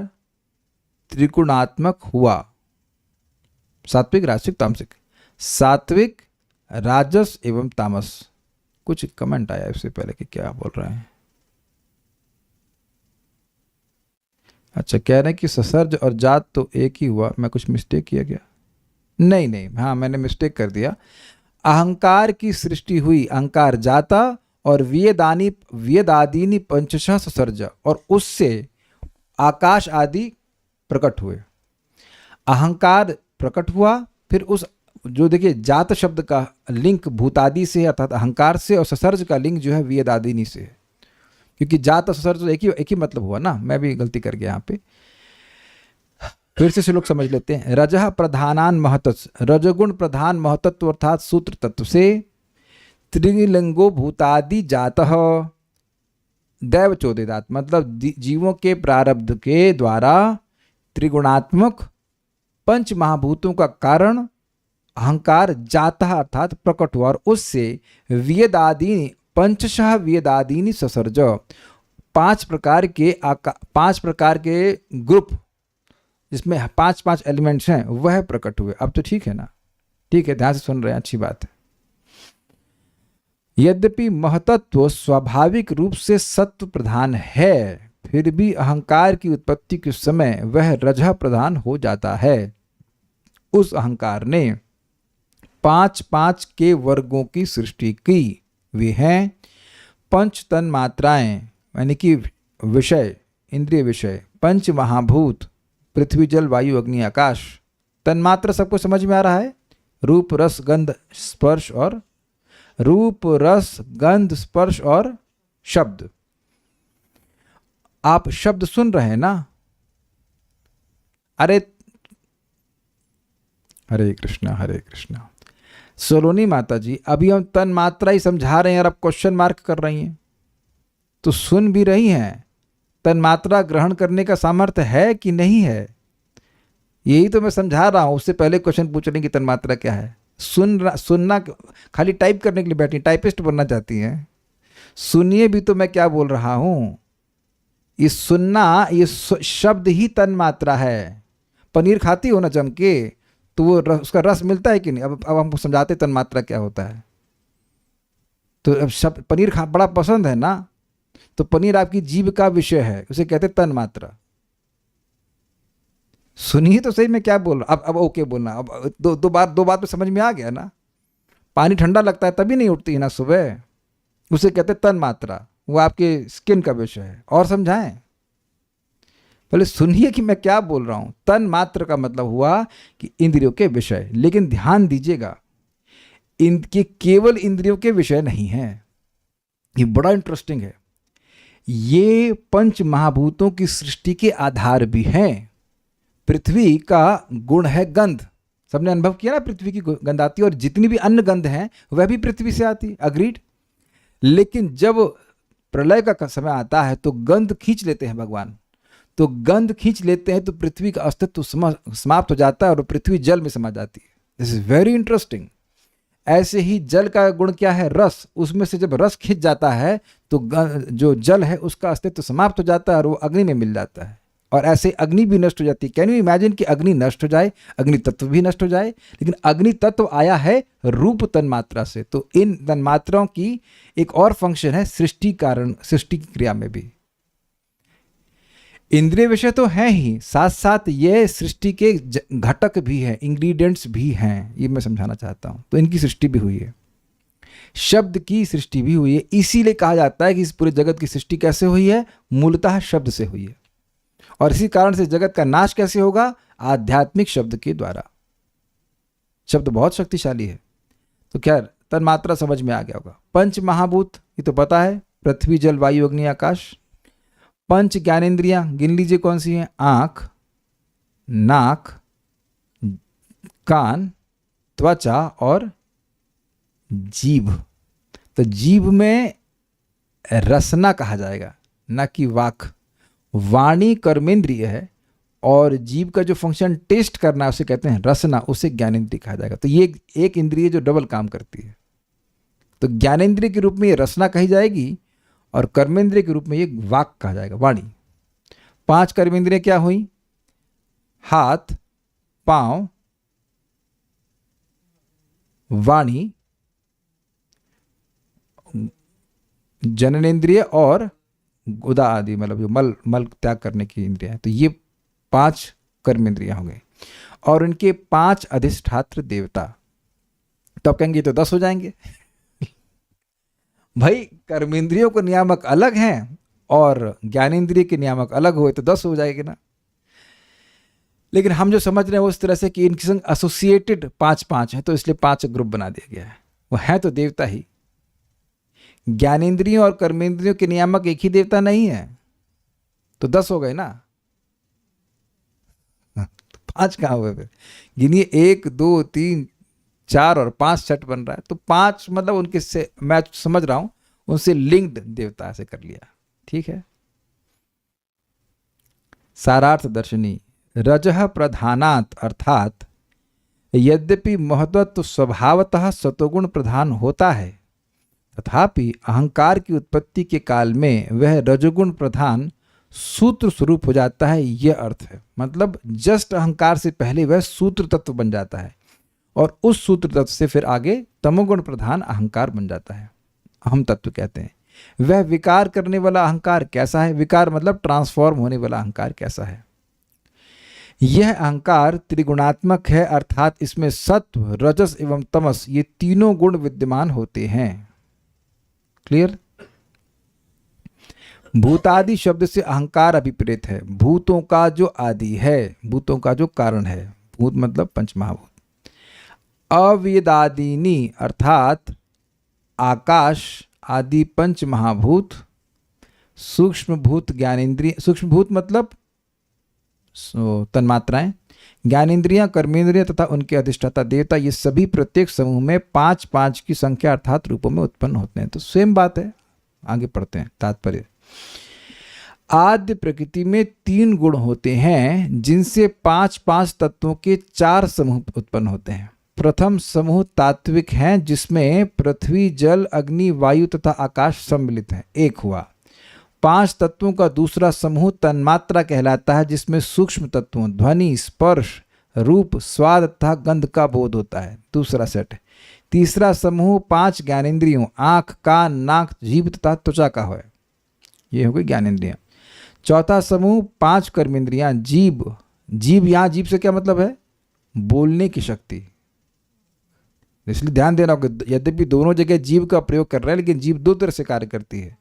Speaker 1: त्रिगुणात्मक हुआ। सात्विक, राजसिक, तामसिक। सात्विक, राजस एवं तामस। कुछ कमेंट आया इससे पहले कि क्या बोल रहे हैं। अच्छा, कह रहे हैं कि ससर्ज और जात तो एक ही हुआ, मैं कुछ मिस्टेक किया गया? नहीं, हाँ मैंने मिस्टेक कर दिया। अहंकार की सृष्टि हुई, अहंकार जाता, और वेदादीनि पंचशः ससर्ज, और उससे आकाश आदि प्रकट हुए। अहंकार प्रकट हुआ, फिर उस जो देखिए जात शब्द का लिंक भूतादि से अर्थात अहंकार से, और ससर्ज का लिंक जो है वेदादीनि से है, क्योंकि जात और ससर्ज एक ही मतलब हुआ ना। मैं भी गलती कर गया यहाँ पे। फिर से श्लोक समझ लेते हैं। रजः प्रधानान महतत्व, रजगुण प्रधान महतत्व अर्थात सूत्र तत्व से त्रिलिंगो भूतादि जातः दैव चोदितात्, मतलब जीवों के प्रारब्ध के द्वारा त्रिगुणात्मक 5 महाभूतों का कारण अहंकार जातः अर्थात प्रकट हुआ, और उससे वेदादि पंचशः वेदादीनि ससर्ज, 5 प्रकार के ग्रुप जिसमें 5 एलिमेंट्स हैं वह प्रकट हुए। अब तो ठीक है ना? ठीक है, ध्यान से सुन रहे हैं, अच्छी बात है। यद्यपि महतत्व स्वाभाविक रूप से सत्व प्रधान है, फिर भी अहंकार की उत्पत्ति के समय वह रजः प्रधान हो जाता है। उस अहंकार ने 5 के वर्गों की सृष्टि की। वे हैं 5 तन मात्राएं, यानी कि विषय, इंद्रिय विषय, 5 महाभूत, पृथ्वी जल वायु अग्नि आकाश। तन्मात्र सबको समझ में आ रहा है? रूप रस गंध स्पर्श और शब्द। आप शब्द सुन रहे हैं ना? अरे हरे कृष्णा। सोलोनी माता जी, अभी हम तन मात्रा ही समझा रहे हैं और आप क्वेश्चन मार्क कर रही हैं, तो सुन भी रही हैं। तन मात्रा ग्रहण करने का सामर्थ्य है कि नहीं है, यही तो मैं समझा रहा हूं। उससे पहले क्वेश्चन पूछ रहे हैं कि तन मात्रा क्या है। सुनना खाली टाइप करने के लिए बैठी, टाइपिस्ट बनना चाहती हैं? सुनिए भी तो मैं क्या बोल रहा हूं। ये सुनना, ये शब्द ही तन मात्रा है। पनीर खाती हो ना जम के, तो वो उसका रस मिलता है कि नहीं? अब हमको समझाते तन मात्रा क्या होता है। तो अब शब्द पनीर बड़ा पसंद है ना, तो पनीर आपकी जीभ का विषय है, उसे कहते तन मात्रा। सुनिए तो सही मैं क्या बोल रहा हूं। अब ओके बोलना। अब दो बात में समझ में आ गया ना? पानी ठंडा लगता है तभी नहीं उठती है ना सुबह, उसे कहते तन मात्रा, वो आपके स्किन का विषय है। और समझाएं? पहले सुनिए कि मैं क्या बोल रहा हूं। तन मात्र का मतलब हुआ कि इंद्रियों के विषय। लेकिन ध्यान दीजिएगा, इनके केवल इंद्रियों के विषय नहीं है। ये बड़ा इंटरेस्टिंग है। ये 5 महाभूतों की सृष्टि के आधार भी हैं। पृथ्वी का गुण है गंध। सबने अनुभव किया ना, पृथ्वी की गंध आती है, और जितनी भी अन्य गंध हैं वह भी पृथ्वी से आती। अग्रीड। लेकिन जब प्रलय का समय आता है तो गंध खींच लेते हैं भगवान। तो गंध खींच लेते हैं तो पृथ्वी का अस्तित्व समाप्त हो जाता है और पृथ्वी जल में समा जाती है। This is very interesting. ऐसे ही जल का गुण क्या है? रस। उसमें से जब रस खिंच जाता है तो जो जल है उसका अस्तित्व समाप्त हो जाता है और वो अग्नि में मिल जाता है। और ऐसे अग्नि भी नष्ट हो जाती है। कैन यू इमेजिन कि अग्नि नष्ट हो जाए, अग्नि तत्व भी नष्ट हो जाए? लेकिन अग्नि तत्व आया है रूप तन्मात्रा से। तो इन तन्मात्राओं की एक और फंक्शन है सृष्टि की क्रिया में भी। इंद्रिय विषय तो है ही, साथ साथ ये सृष्टि के घटक भी हैं, इंग्रेडिएंट्स भी हैं। ये मैं समझाना चाहता हूं। तो इनकी सृष्टि भी हुई है, शब्द की सृष्टि भी हुई है। इसीलिए कहा जाता है कि इस पूरे जगत की सृष्टि कैसे हुई है? मूलतः शब्द से हुई है। और इसी कारण से जगत का नाश कैसे होगा? आध्यात्मिक शब्द के द्वारा। शब्द बहुत शक्तिशाली है। तो क्या तन्मात्रा समझ में आ गया होगा। 5 महाभूत ये तो पता है, पृथ्वी जल वायु अग्नि आकाश। पंच ज्ञानेंद्रियां गिन लीजिए कौन सी हैं? आँख, नाक, कान, त्वचा और जीभ। तो जीभ में रसना कहा जाएगा, ना कि वाक। वाणी कर्मेंद्रिय है और जीभ का जो फंक्शन टेस्ट करना है उसे कहते हैं रसना, उसे ज्ञानेंद्रिय कहा जाएगा। तो ये एक इंद्रिय जो डबल काम करती है। तो ज्ञानेंद्रिय के रूप में ये रसना कही जाएगी और कर्मेंद्रिय के रूप में ये वाक कहा जाएगा, वाणी। 5 कर्मेंद्रिय क्या हुई? हाथ, पांव, वाणी, जननेंद्रिय और गुदा आदि, मतलब जो मल त्याग करने की इंद्रिया है। तो ये 5 कर्मेंद्रियां हो गई और इनके 5 अधिष्ठात्र देवता। तो आप कहेंगे तो 10 हो जाएंगे। भाई कर्मेंद्रियों के नियामक अलग हैं और ज्ञानेंद्रिय के नियामक अलग हुए तो 10 हो जाएंगे ना। लेकिन हम जो समझ रहे हैं वो इस तरह से कि इनके संग एसोसिएटेड 5-5 हैं, तो इसलिए 5 ग्रुप बना दिया गया है। वो है तो देवता ही। ज्ञानेंद्रियों और कर्मेंद्रियों के नियामक एक ही देवता नहीं है, तो 10 हो गए ना। तो 5 कहाँ हुए फिर? गिनिए, 1 2 3 4 और 5 छठ बन रहा है। तो 5 मतलब उनके से, मैं समझ रहा हूं उनसे लिंक्ड देवता से कर लिया। ठीक है। सारार्थ दर्शनी रजः प्रधानात्, अर्थात यद्यपि महत्त्व स्वभावतः सतोगुण प्रधान होता है, तथापि अहंकार की उत्पत्ति के काल में वह रजोगुण प्रधान सूत्र स्वरूप हो जाता है। यह अर्थ है, मतलब जस्ट अहंकार से पहले वह सूत्र तत्व बन जाता है और उस सूत्र तत्व से फिर आगे तमोगुण प्रधान अहंकार बन जाता है, अहम तत्व कहते हैं। वह विकार करने वाला अहंकार कैसा है? विकार मतलब ट्रांसफॉर्म होने वाला अहंकार कैसा है? यह अहंकार त्रिगुणात्मक है, अर्थात इसमें सत्व, रजस एवं तमस ये तीनों गुण विद्यमान होते हैं। क्लियर? भूतादि शब्द से अहंकार अभिप्रेत है, भूतों का जो आदि है, भूतों का जो कारण है। भूत मतलब पंचमहाभूत। अवेदादीनी अर्थात आकाश आदि पंच महाभूत, सूक्ष्म भूत ज्ञानेन्द्रिय, सूक्ष्म भूत मतलब तन्मात्राएं, ज्ञानेन्द्रियां, कर्मेंद्रियां तथा उनके अधिष्ठाता देवता, ये सभी प्रत्येक समूह में 5-5 की संख्या अर्थात रूपों में उत्पन्न होते हैं। तो सेम बात है, आगे पढ़ते हैं तात्पर्य। आद्य प्रकृति में 3 गुण होते हैं जिनसे 5-5 तत्वों के 4 समूह उत्पन्न होते हैं। प्रथम समूह तात्विक हैं जिसमें पृथ्वी, जल, अग्नि, वायु तथा आकाश सम्मिलित हैं, 1 हुआ। 5 तत्वों का दूसरा समूह तन्मात्रा कहलाता है जिसमें सूक्ष्म तत्वों ध्वनि, स्पर्श, रूप, स्वाद तथा गंध का बोध होता है, दूसरा सेट। तीसरा समूह 5 ज्ञानेंद्रियों आँख, कान, नाक, जीभ तथा त्वचा का है, ये हो गई ज्ञानेंद्रियां। चौथा समूह 5 कर्मेंद्रियां जीभ, जीभ यहाँ जीभ से क्या मतलब है? बोलने की शक्ति। इसलिए ध्यान देना होगा, यद्यपि दोनों जगह जीभ का प्रयोग कर रहे हैं लेकिन जीभ 2 तरह से कार्य करती है।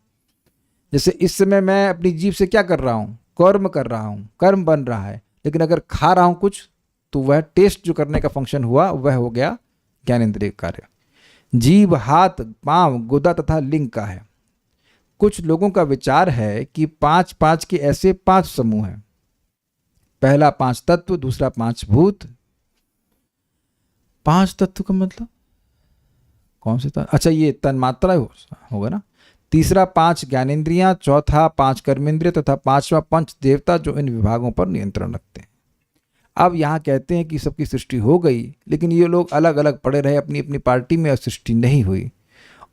Speaker 1: जैसे इस समय मैं अपनी जीभ से क्या कर रहा हूँ? कर्म कर रहा हूँ, कर्म बन रहा है, लेकिन अगर खा रहा हूँ कुछ तो वह टेस्ट जो करने का फंक्शन हुआ वह हो गया ज्ञानेंद्रिय कार्य। जीभ हाथ, पांव, गुदा तथा लिंग का है। कुछ लोगों का विचार है कि 5-5 के ऐसे 5 समूह हैं। पहला 5 तत्व, दूसरा 5 भूत। 5 तत्व का मतलब कौन से तत्व? अच्छा ये तन्मात्रा होगा ना। तीसरा 5 ज्ञानेंद्रियां, चौथा 5 कर्मेंद्रिय तथा 5वां पंच देवता जो इन विभागों पर नियंत्रण रखते हैं। अब यहाँ कहते हैं कि सबकी सृष्टि हो गई, लेकिन ये लोग अलग अलग पड़े रहे अपनी अपनी पार्टी में और सृष्टि नहीं हुई।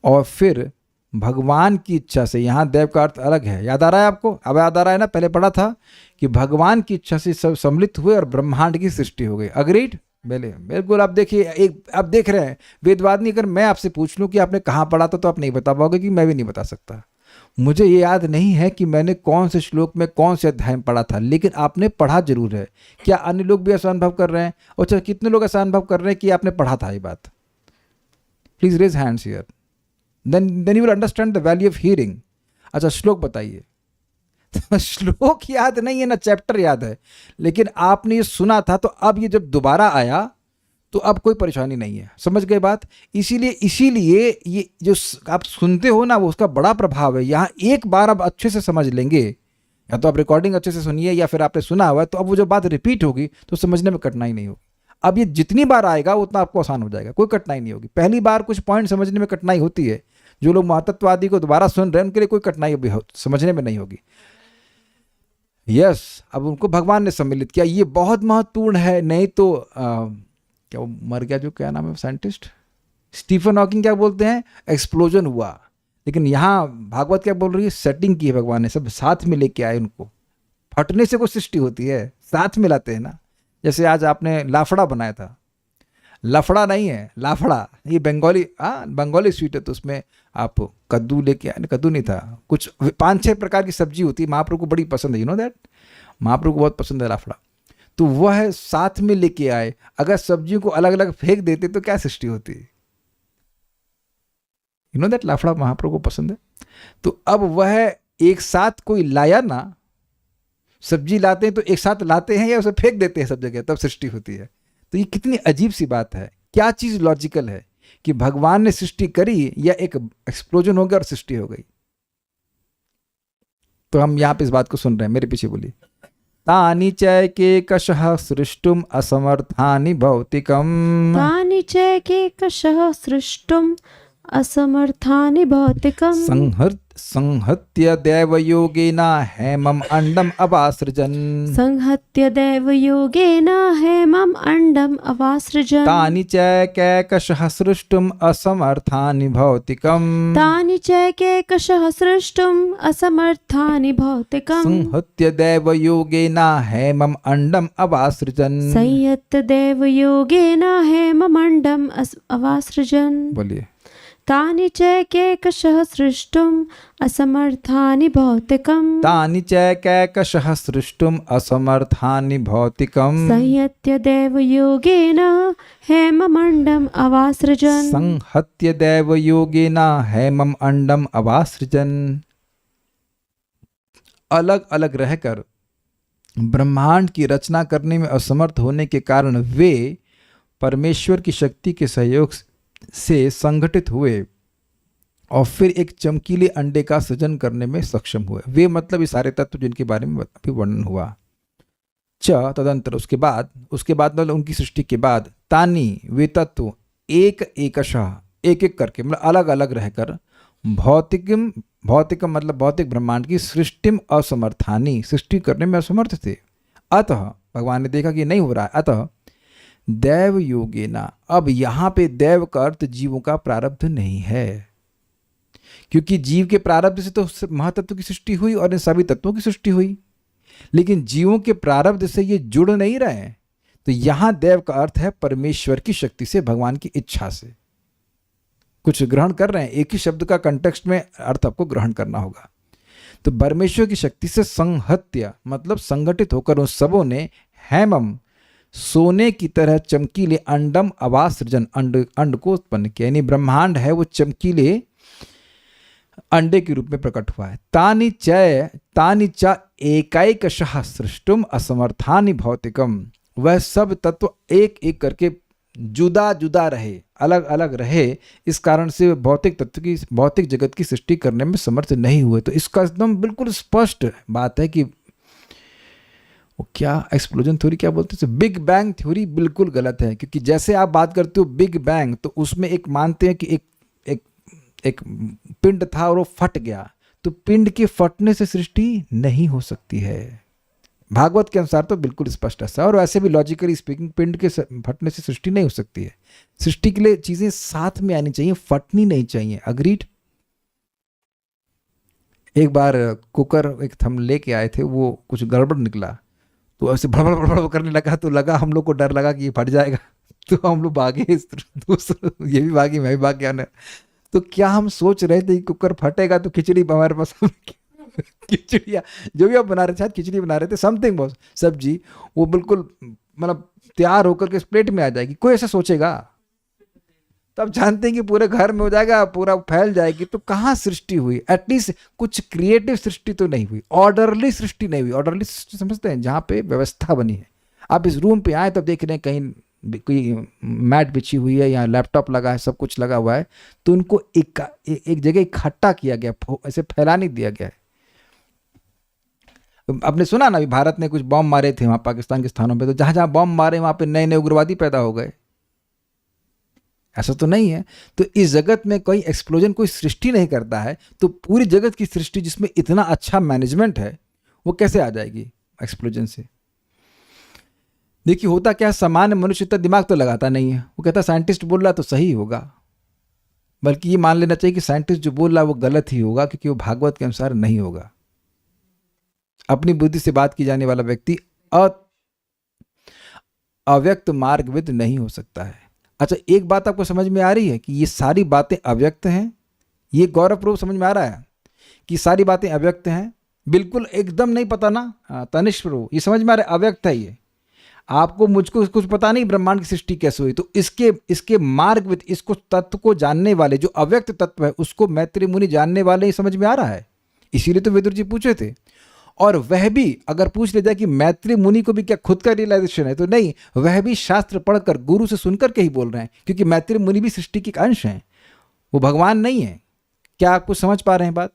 Speaker 1: और फिर भगवान की इच्छा से, यहाँ देव का अर्थ अलग है, याद आ रहा है आपको? अब याद आ रहा है ना? पहले पढ़ा था कि भगवान की इच्छा से सब सम्मिलित हुए और ब्रह्मांड की सृष्टि हो गई। अग्रीड? बिल्कुल। आप देखिए, आप देख रहे हैं वेदवादिनी, अगर मैं आपसे पूछ लूं कि आपने कहाँ पढ़ा था तो आप नहीं बता पाओगे, कि मैं भी नहीं बता सकता। मुझे ये याद नहीं है कि मैंने कौन से श्लोक में कौन से अध्याय में पढ़ा था, लेकिन आपने पढ़ा जरूर है। क्या अन्य लोग भी ऐसा अनुभव कर रहे हैं? अच्छा, कितने लोग ऐसा अनुभव कर रहे हैं कि आपने पढ़ा था ये बात? Please raise hands here, then you will understand the value of hearing. अच्छा, श्लोक बताइए। श्लोक याद नहीं है ना, चैप्टर याद है, लेकिन आपने ये सुना था, तो अब ये जब दोबारा आया तो अब कोई परेशानी नहीं है। समझ गए बात? इसीलिए ये जो आप सुनते हो ना, वो उसका बड़ा प्रभाव है। यहाँ एक बार आप अच्छे से समझ लेंगे या तो आप रिकॉर्डिंग अच्छे से सुनिए या फिर आपने सुना हुआ है, तो अब वो जो बात रिपीट होगी तो समझने में कठिनाई नहीं होगी। अब ये जितनी बार आएगा उतना आपको आसान हो जाएगा, कोई कठिनाई नहीं होगी। पहली बार कुछ पॉइंट समझने में कठिनाई होती है, जो लोग महातत्ववादी को दोबारा सुन रहे हैं उनके लिए कोई कठिनाई अभी समझने में नहीं होगी। यस, अब उनको भगवान ने सम्मिलित किया, ये बहुत महत्वपूर्ण है। नहीं तो क्या वो मर गया, जो क्या नाम है साइंटिस्ट, स्टीफन हॉकिंग, क्या बोलते हैं, एक्सप्लोजन हुआ। लेकिन यहाँ भागवत क्या बोल रही है, सेटिंग की है भगवान ने, सब साथ में लेके आए उनको। फटने से कोई सृष्टि होती है, साथ में लाते हैं ना। जैसे आज आपने लाफड़ा बनाया था, लफड़ा नहीं है, लाफड़ा, ये बंगाली, बंगाली स्वीट है, तो उसमें आप कद्दू लेके आए, कद्दू नहीं था, कुछ 5-6 प्रकार की सब्जी होती है, महाप्रभु को बड़ी पसंद है, यू नो दैट, महाप्रभु को बहुत पसंद है लाफड़ा। तो वह साथ में लेके आए। अगर सब्जियों को अलग अलग फेंक देते तो क्या सृष्टि होती, यू नो दैट, लाफड़ा महाप्रभु को पसंद है। तो अब वह एक साथ कोई लाया ना, सब्जी लाते हैं तो एक साथ लाते हैं या उसे फेंक देते हैं सब जगह, तब सृष्टि होती है। तो ये कितनी अजीब सी बात है, क्या चीज लॉजिकल है कि भगवान ने सृष्टि करी या एक एक्सप्लोजन हो गया और सृष्टि हो गई। तो हम यहां पे इस बात को सुन रहे हैं, मेरे पीछे बोलिए। तानि चैकेकशः सृष्टुम असमर्थानि भौतिकम,
Speaker 2: तानि चैकेकशः सृष्टुम असमर्थानि भौतिकम्
Speaker 1: संहत्य दैवयोगेन हेमम् अंडम् अवासृजन्,
Speaker 2: संहत्य दैवयोगेन हेमम् अंडम् अवासृजन्।
Speaker 1: तानि चैकेकशः सृष्टुम् असमर्थानि भौतिकम्,
Speaker 2: तानि चैकेकशः सृष्टुम् असमर्थानि भौतिकम्।
Speaker 1: संहत्य दैवयोगेन हेमम् अंडम् अवासृजन्,
Speaker 2: संयत्त दैवयोगेन हेमम् अंडम् अवासृजन्।
Speaker 1: बोलिए।
Speaker 2: तानि चैकेकशः सृष्टुम् असमर्थानि भौतिकम्,
Speaker 1: तानि चैकेकशः सृष्टुम् असमर्थानि भौतिकम्,
Speaker 2: संयत्य दैवयोगेन हेममण्डम् अवासृजन्।
Speaker 1: संहत्य दैवयोगेन हेमम् अंडम् अवासृजन्। अलग अलग रहकर ब्रह्मांड की रचना करने में असमर्थ होने के कारण वे परमेश्वर की शक्ति के सहयोग से संगठित हुए और फिर एक चमकीले अंडे का सृजन करने में सक्षम हुए। वे मतलब ये सारे तत्व जिनके बारे में अभी वर्णन हुआ। तदंतर, उसके बाद मतलब उनकी सृष्टि के बाद, तानी, वे तत्व, एक एकशः, एक एक करके मतलब अलग अलग रहकर, भौतिकम मतलब भौतिक ब्रह्मांड की सृष्टिम असमर्थानी, सृष्टि करने में असमर्थ थे। अतः भगवान ने देखा कि नहीं हो रहा है, अतः दैव योगेना, अब यहाँ पे दैव का अर्थ जीवों का प्रारब्ध नहीं है, क्योंकि जीव के प्रारब्ध से तो महातत्व की सृष्टि हुई और इन सभी तत्वों की सृष्टि हुई, लेकिन जीवों के प्रारब्ध से ये जुड़ नहीं रहे। तो यहाँ दैव का अर्थ है परमेश्वर की शक्ति से, भगवान की इच्छा से कुछ ग्रहण कर रहे हैं। एक ही शब्द का कंटेक्स्ट में अर्थ आपको ग्रहण करना होगा। तो परमेश्वर की शक्ति से संहत्य मतलब संगठित होकर उन सबों ने हेमम, सोने की तरह चमकीले अंडम अवासृजन, अंड को उत्पन्न किया। यानी ब्रह्मांड है वो चमकीले अंडे के रूप में प्रकट हुआ है। तानि च एकैकशः सृष्टुम असमर्थानि भौतिकम, वह सब तत्व एक एक करके जुदा जुदा रहे, अलग अलग रहे, इस कारण से भौतिक तत्व की, भौतिक जगत की सृष्टि करने में समर्थ नहीं हुए। तो इसका एकदम बिल्कुल स्पष्ट बात है कि वो क्या एक्सप्लोजन थ्योरी क्या बोलते हैं, बिग बैंग थ्योरी बिल्कुल गलत है। क्योंकि जैसे आप बात करते हो बिग बैंग, तो उसमें एक मानते हैं कि एक पिंड था और वो फट गया, तो पिंड के फटने से सृष्टि नहीं हो सकती है। भागवत के अनुसार तो बिल्कुल स्पष्ट ऐसा, और वैसे भी लॉजिकली स्पीकिंग पिंड के फटने से सृष्टि नहीं हो सकती है। सृष्टि के लिए चीजें साथ में आनी चाहिए, फटनी नहीं चाहिए। अग्रीड। एक बार कुकर एक हम लेके आए थे, वो कुछ गड़बड़ निकला, तो ऐसे भड़बड़ करने लगा, तो लगा हम लोग को डर लगा कि ये फट जाएगा, तो हम लोग भागे, ये भी भागी, मैं भी भाग गया ना। तो क्या हम सोच रहे थे कि कुकर फटेगा तो खिचड़ी हमारे पास खिचड़िया जो भी आप बना रहे थे, शायद खिचड़ी बना रहे थे, समथिंग बहुत सब्जी, वो बिल्कुल मतलब तैयार होकर के इस प्लेट में आ जाएगी, कोई ऐसा सोचेगा? तब जानते हैं कि पूरे घर में हो जाएगा, पूरा फैल जाएगी। तो कहाँ सृष्टि हुई? एटलीस्ट कुछ क्रिएटिव सृष्टि तो नहीं हुई, ऑर्डरली सृष्टि नहीं हुई। ऑर्डरली सृष्टि समझते हैं, जहाँ पे व्यवस्था बनी है। आप इस रूम पे आए तब देख रहे हैं कहीं कोई मैट बिछी हुई है, यहाँ लैपटॉप लगा है, सब कुछ लगा हुआ है, तो उनको एक जगह इकट्ठा किया गया, ऐसे फैला नहीं दिया गया है। आपने सुना ना, अभी भारत ने कुछ बॉम्ब मारे थे वहाँ पाकिस्तान के स्थानों पे, तो जहाँ जहाँ बॉम्ब मारे वहाँ पे नए नए उग्रवादी पैदा हो गए। ऐसा तो नहीं है। तो इस जगत में कोई एक्सप्लोजन कोई सृष्टि नहीं करता है, तो पूरी जगत की सृष्टि जिसमें इतना अच्छा मैनेजमेंट है वो कैसे आ जाएगी एक्सप्लोजन से? देखिए होता क्या है, सामान्य मनुष्य इतना दिमाग तो लगाता नहीं है, वो कहता साइंटिस्ट बोल रहा तो सही होगा, बल्कि ये मान लेना चाहिए कि साइंटिस्ट जो बोल रहा है वो गलत ही होगा, क्योंकि वो भागवत के अनुसार नहीं होगा। अपनी बुद्धि से बात की जाने वाला व्यक्ति अव्यक्त मार्गविद नहीं हो सकता है। अच्छा, एक बात आपको समझ में आ रही है कि ये सारी बातें अव्यक्त हैं? ये गौरवपूर्वक समझ में आ रहा है कि सारी बातें अव्यक्त हैं? बिल्कुल एकदम नहीं पता ना? तनिष्क प्रभु, ये समझ में आ रहा है अव्यक्त है ये। आपको मुझको कुछ पता नहीं ब्रह्मांड की सृष्टि कैसे हुई, तो इसके मार्ग में इसको तत्व को जानने वाले जो अव्यक्त तत्व है उसको मैत्री मुनि जानने वाले ही समझ में आ रहा है। इसीलिए तो विदुर जी पूछे थे। और वह भी अगर पूछ ले जाए कि मैत्री मुनि को भी क्या खुद का रियलाइजेशन है, तो नहीं, वह भी शास्त्र पढ़कर गुरु से सुनकर के ही बोल रहे हैं, क्योंकि मैत्री मुनि भी सृष्टि के अंश हैं, वो भगवान नहीं है। क्या आप कुछ समझ पा रहे हैं बात?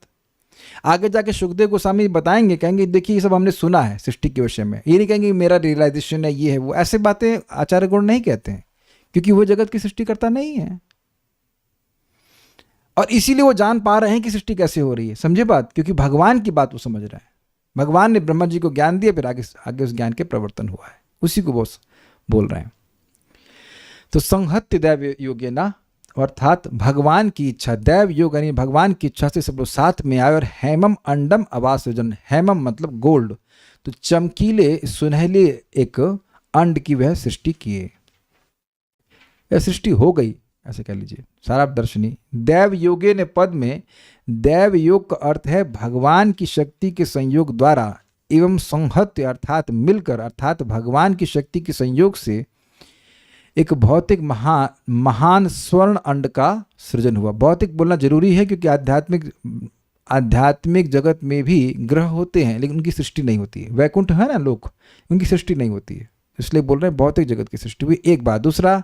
Speaker 1: आगे जाके सुखदेव गोस्वामी बताएंगे, कहेंगे देखिए ये सब हमने सुना है सृष्टि के विषय में, ये नहीं कहेंगे मेरा रियलाइजेशन है ये है वो, ऐसे बातें आचार्य गुण नहीं कहते हैं, क्योंकि वो जगत की सृष्टि करता नहीं है। और इसीलिए वो जान पा रहे हैं कि सृष्टि कैसे हो रही है। समझे बात? क्योंकि भगवान की बात वो समझ रहे हैं। भगवान ने ब्रह्मा जी को ज्ञान दिया, फिर आगे उस ज्ञान के प्रवर्तन हुआ है, उसी को वो बोल रहे हैं। तो संहत्य दैव योगे ना, अर्थात भगवान की इच्छा, दैव योग यानी भगवान की इच्छा से सब लोग साथ में आए और हेमम अंडम अवासृजन, हेमम मतलब गोल्ड, तो चमकीले सुनहले एक अंड की वह सृष्टि किए। यह सृष्टि हो गई, ऐसे कह लीजिए सारा दर्शनी। दैव योगे ने पद में दैव योग का अर्थ है भगवान की शक्ति के संयोग द्वारा एवं संहत्य अर्थात मिलकर, अर्थात भगवान की शक्ति के संयोग से एक भौतिक महान स्वर्ण अंड का सृजन हुआ। भौतिक बोलना जरूरी है क्योंकि आध्यात्मिक जगत में भी ग्रह होते हैं लेकिन उनकी सृष्टि नहीं होती है। वैकुंठ है ना लोक, उनकी सृष्टि नहीं होती है, इसलिए बोल रहे हैं भौतिक जगत की सृष्टि हुई। एक बात। दूसरा,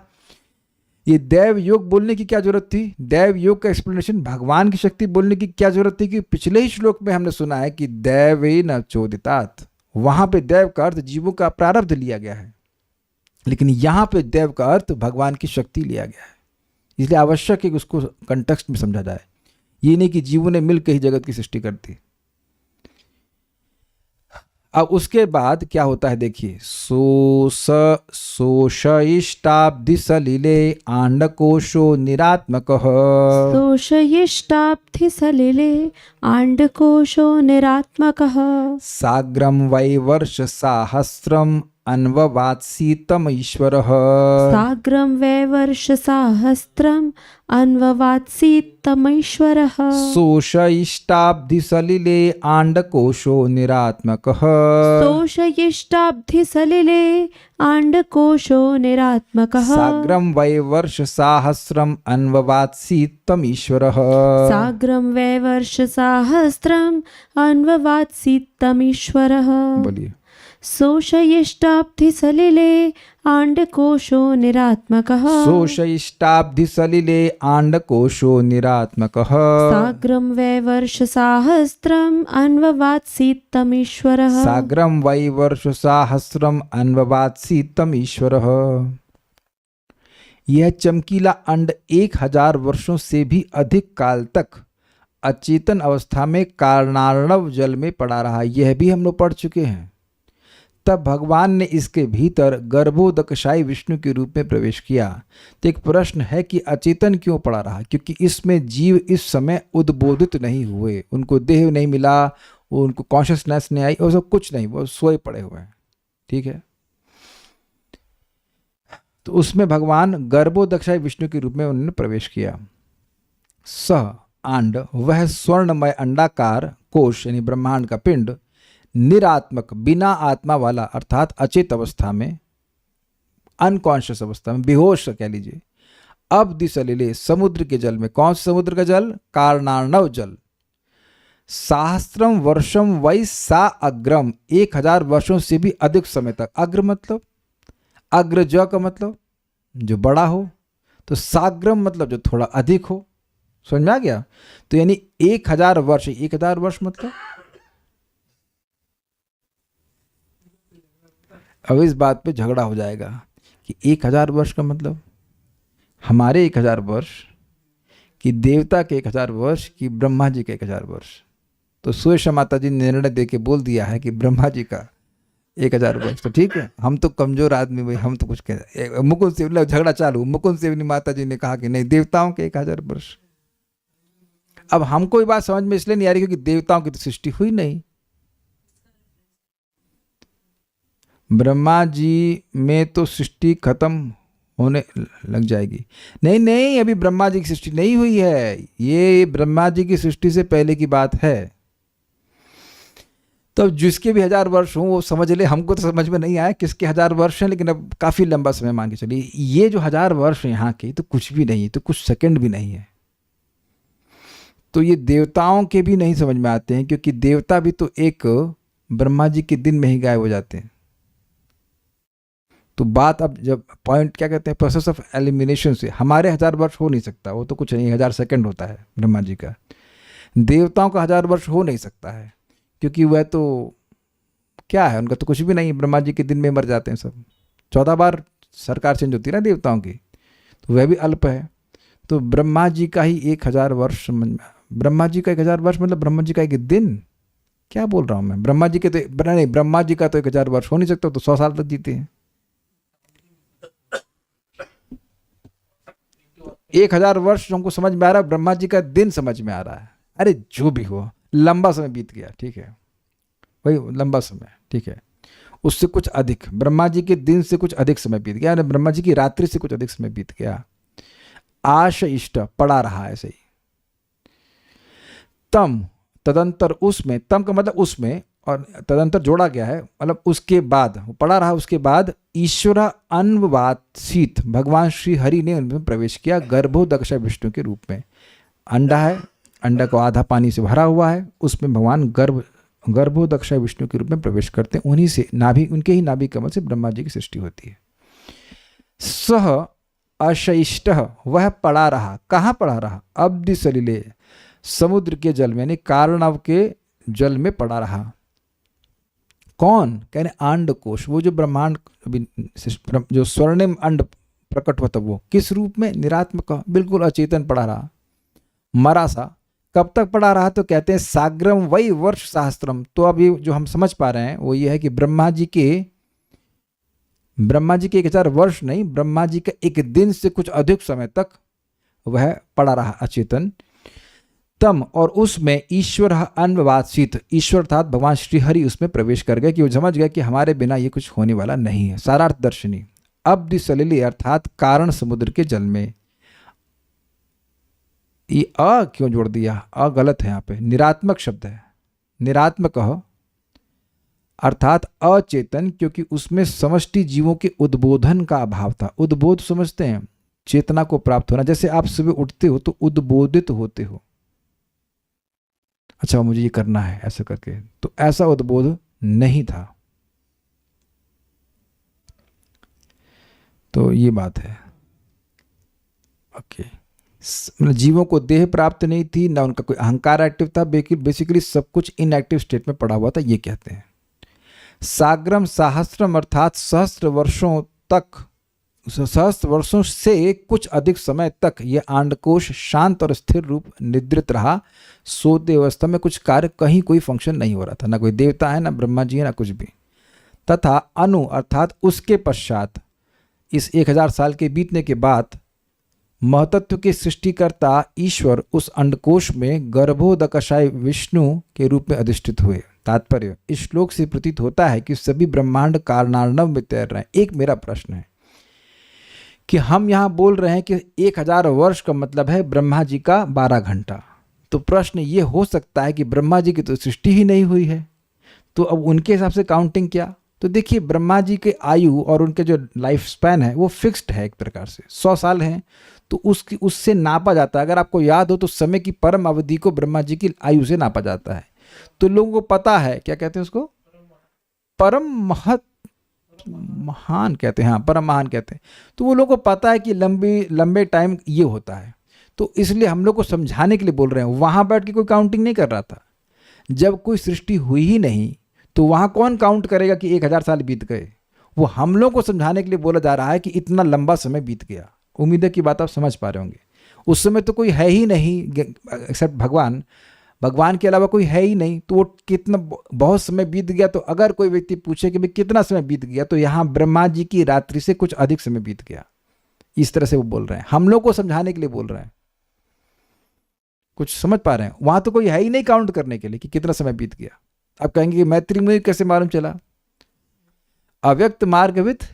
Speaker 1: ये दैव योग बोलने की क्या जरूरत थी? दैव योग का एक्सप्लेनेशन भगवान की शक्ति बोलने की क्या जरूरत थी? कि पिछले ही श्लोक में हमने सुना है कि दैवेन चोदितात, वहां पे दैव का अर्थ जीवों का प्रारब्ध लिया गया है, लेकिन यहां पे दैव का अर्थ भगवान की शक्ति लिया गया है। इसलिए आवश्यक है कि उसको कंटेक्स्ट में समझा जाए। ये नहीं कि जीवों ने मिलकर ही जगत की सृष्टि कर दी। अब उसके बाद क्या होता है देखिए, शोषयिष्टाब्धि सलिले आंडकोशो निरात्मकः,
Speaker 2: शोषयिष्टाब्धि सलिले आंडकोशो निरात्मकः,
Speaker 1: साग्रम वै वर्ष साहस्रम अन्ववात्सीतम ईश्वरः,
Speaker 2: साग्रं वै वर्षसाहस्रम् अन्ववात्सीतमैश्वरः,
Speaker 1: शोषयिष्टाब्धि सलिले आंडकोशो निरात्मकः,
Speaker 2: शोषयिष्टाब्धि सलिले आंडकोशो निरात्मकः,
Speaker 1: साग्रम वै वर्ष साहस्रम अन्ववात्सीतम ईश्वरः,
Speaker 2: साग्रं वै वर्षसाहस्रम् अन्ववात्सीतमीश्वरः।
Speaker 1: बोलिए।
Speaker 2: शोषयिष्टाब्धि सलिले आंडकोशो निरात्मकः,
Speaker 1: शोषयिष्टाब्धि सलिले आंडकोशो निरात्मकः,
Speaker 2: साग्रं वै वर्षसाहस्रम् अन्ववात्सीतमीश्वरः,
Speaker 1: साग्रम वै वर्ष साहस्रम अन्ववात्सीतम ईश्वरः। यह चमकीला अंड 1000 वर्षों से भी अधिक काल तक अचेतन अवस्था में कारणार्णव जल में पड़ा रहा। यह भी हम लोग पढ़ चुके हैं। तब भगवान ने इसके भीतर गर्भोदकशायी विष्णु के रूप में प्रवेश किया। तो एक प्रश्न है कि अचेतन क्यों पड़ा रहा? क्योंकि इसमें जीव इस समय उद्बोधित नहीं हुए, उनको देह नहीं मिला, उनको कॉन्शियसनेस नहीं आई, और सब कुछ नहीं, वो सोए पड़े हुए हैं। ठीक है, तो उसमें भगवान गर्भोदकशायी विष्णु के रूप में उन्होंने प्रवेश किया। सह आंड, वह स्वर्णमय अंडाकार कोश यानी ब्रह्मांड का पिंड, निरात्मक बिना आत्मा वाला अर्थात अचेत अवस्था में, अनकॉन्शियस अवस्था में, बेहोश कह लीजिए, अब दिसलिले समुद्र के जल में। कौन से समुद्र का जल? कारणार्णव जल। सहस्त्रम वर्षम वै सा अग्रम, 1000 वर्षों से भी अधिक समय तक। अग्र मतलब अग्रज का मतलब जो बड़ा हो, तो साग्रम मतलब जो थोड़ा अधिक हो। समझ में आ गया? तो यानी 1000 वर्ष, 1000 वर्ष मतलब अब इस बात पे झगड़ा हो जाएगा कि 1000 वर्ष का मतलब हमारे 1000 वर्ष कि देवता के 1000 वर्ष कि ब्रह्मा जी के 1000 वर्ष। तो सुयशा माता जी ने निर्णय दे के बोल दिया है कि ब्रह्मा जी का 1000 वर्ष। तो ठीक है, हम तो कमजोर आदमी भाई, हम तो कुछ कह। मुकुंद से झगड़ा चालू, मुकुंद सेवनी माता जी ने कहा कि नहीं, देवताओं के 1000 वर्ष। अब हमको ये बात समझ में इसलिए नहीं आ रही क्योंकि देवताओं की तो सृष्टि हुई नहीं। ब्रह्मा जी में तो सृष्टि खत्म होने लग जाएगी। नहीं नहीं, अभी ब्रह्मा जी की सृष्टि नहीं हुई है, ये ब्रह्मा जी की सृष्टि से पहले की बात है। तो जिसके भी 1000 वर्ष हों वो समझ ले, हमको तो समझ में नहीं आया किसके 1000 वर्ष हैं, लेकिन अब काफ़ी लंबा समय मान के चलिए। ये जो 1000 वर्ष हैं यहाँ के, तो कुछ भी नहीं है, तो कुछ सेकंड भी नहीं है। तो ये देवताओं के भी नहीं समझ में आते हैं, क्योंकि देवता भी तो एक ब्रह्मा जी के दिन में ही गायब हो जाते हैं। तो बात अब जब पॉइंट क्या कहते हैं, प्रोसेस ऑफ एलिमिनेशन से हमारे 1000 वर्ष हो नहीं सकता, वो तो कुछ नहीं, 1000 सेकंड होता है ब्रह्मा जी का। देवताओं का 1000 वर्ष हो नहीं सकता है, क्योंकि वह तो क्या है, उनका तो कुछ भी नहीं। ब्रह्मा जी के दिन में मर जाते हैं सब, 14 बार सरकार चेंज होती है ना देवताओं की, तो वह भी अल्प है। तो ब्रह्मा जी का ही 1000 वर्ष, ब्रह्मा जी का 1000 वर्ष मतलब ब्रह्मा जी का एक दिन, क्या बोल रहा हूँ मैं। ब्रह्मा जी के तो नहीं, ब्रह्मा जी का तो 1000 वर्ष हो नहीं सकता, तो 100 साल तक जीते हैं। 1000 वर्ष हमको समझ में आ रहा है, ब्रह्मा जी का दिन समझ में आ रहा है। अरे जो भी हो, लंबा समय बीत गया, ठीक है, वही लंबा समय, ठीक है। उससे कुछ अधिक, ब्रह्मा जी के दिन से कुछ अधिक समय बीत गया, ब्रह्मा जी की रात्रि से कुछ अधिक समय बीत गया। आश इष्ट पड़ा रहा ऐसे ही। तम तदंतर उसमें, तम का मतलब उसमें, और तदंतर जोड़ा गया है, मतलब उसके बाद, पड़ा रहा। उसके बाद ईश्वर अन्ववात्सीत, भगवान श्री हरि ने उनमें प्रवेश किया गर्भोदक्ष विष्णु के रूप में। अंडा है, अंडा को आधा पानी से भरा हुआ है, उसमें भगवान गर्भोदक्ष विष्णु के रूप में प्रवेश करते हैं। उन्हीं से नाभि, उनके ही नाभि कमल से ब्रह्मा जी की सृष्टि होती है। सह अशइष्ट, वह पड़ा रहा। कहाँ पड़ा रहा? अब्धि सलिले, समुद्र के जल में, यानी कारणव के जल में पड़ा रहा। कौन? कहने अंड कोश, वो जो ब्रह्मांड, जो स्वर्णिम अंड प्रकट होता, वो किस रूप में? निरात्मक, बिल्कुल अचेतन पड़ा रहा, मरा सा। कब तक पड़ा रहा? तो कहते हैं साग्रम वही वर्ष सहस्त्रम। तो अब ये जो हम समझ पा रहे हैं वो ये है कि ब्रह्मा जी के 1000 वर्ष नहीं, ब्रह्मा जी के एक दिन से कुछ अधिक समय तक वह पड़ा रहा अचेतन। तम, और उसमें ईश्वर अन्ववात्सीत, ईश्वर अर्थात भगवान श्री हरि उसमें प्रवेश कर गए, कि वो समझ गए कि हमारे बिना ये कुछ होने वाला नहीं है। सारार्थ दर्शनी। अब्धि सलिले अर्थात कारण समुद्र के जल में। ये अ क्यों जोड़ दिया? अ गलत है, यहाँ पे निरात्मक शब्द है। निरात्मक अर्थात अचेतन, क्योंकि उसमें समष्टि जीवों के उद्बोधन का अभाव था। उद्बोध समझते हैं, चेतना को प्राप्त होना। जैसे आप सुबह उठते हो तो उद्बोधित होते हो, अच्छा मुझे ये करना है ऐसा करके, तो ऐसा उद्बोध नहीं था। तो ये बात है। ओके, मतलब जीवों को देह प्राप्त नहीं थी, ना उनका कोई अहंकार एक्टिव था, बेसिकली सब कुछ इनएक्टिव स्टेट में पड़ा हुआ था, ये कहते हैं। साग्रम सहस्त्रम अर्थात सहस्त्र वर्षों तक, सहस्त्र वर्षों से कुछ अधिक समय तक ये अंडकोश शांत और स्थिर रूप निद्रित रहा। सोते अवस्था में कुछ कार्य, कहीं कोई फंक्शन नहीं हो रहा था, ना कोई देवता है, ना ब्रह्मा जी है, ना कुछ भी। तथा अनु अर्थात उसके पश्चात, इस 1000 साल के बीतने के बाद महतत्व के सृष्टिकर्ता ईश्वर उस अंडकोश में गर्भोदकशाय विष्णु के रूप में अधिष्ठित हुए। तात्पर्य, इस श्लोक से प्रतीत होता है कि सभी ब्रह्मांड कारणार्णव में तैर रहे हैं। एक मेरा प्रश्न है कि हम यहाँ बोल रहे हैं कि 1000 वर्ष का मतलब है ब्रह्मा जी का 12 घंटा। तो प्रश्न ये हो सकता है कि ब्रह्मा जी की तो सृष्टि ही नहीं हुई है, तो अब उनके हिसाब से काउंटिंग क्या? तो देखिए, ब्रह्मा जी के आयु और उनके जो लाइफ स्पैन है वो फिक्स्ड है, एक प्रकार से 100 साल है, तो उससे नापा जाता है। अगर आपको याद हो तो समय की परम अवधि को ब्रह्मा जी की आयु से नापा जाता है। तो लोगों को पता है, क्या कहते हैं उसको? परम महान कहते हैं, हाँ परम महान कहते हैं। तो वो लोगों को पता है कि लंबे टाइम ये होता है, तो इसलिए हम लोग को समझाने के लिए बोल रहे हैं। वहाँ बैठ के कोई काउंटिंग नहीं कर रहा था। जब कोई सृष्टि हुई ही नहीं तो वहाँ कौन काउंट करेगा कि 1000 साल बीत गए? वो हम लोग को समझाने के लिए बोला जा रहा है कि इतना लंबा समय बीत गया। उम्मीद है कि बात आप समझ पा रहे होंगे। उस समय तो कोई है ही नहीं एक्सेप्ट भगवान, भगवान के अलावा कोई है ही नहीं, तो वो कितना बहुत समय बीत गया। तो अगर कोई व्यक्ति पूछे कि भाई कितना समय बीत गया, तो यहाँ ब्रह्मा जी की रात्रि से कुछ अधिक समय बीत गया। इस तरह से वो बोल रहे हैं, हम लोग को समझाने के लिए बोल रहे हैं। कुछ समझ पा रहे हैं? वहां तो कोई है ही नहीं काउंट करने के लिए कि कितना समय बीत गया। आप कहेंगे कि मैत्री मुझे कैसे मालूम चला? अव्यक्त मार्ग विद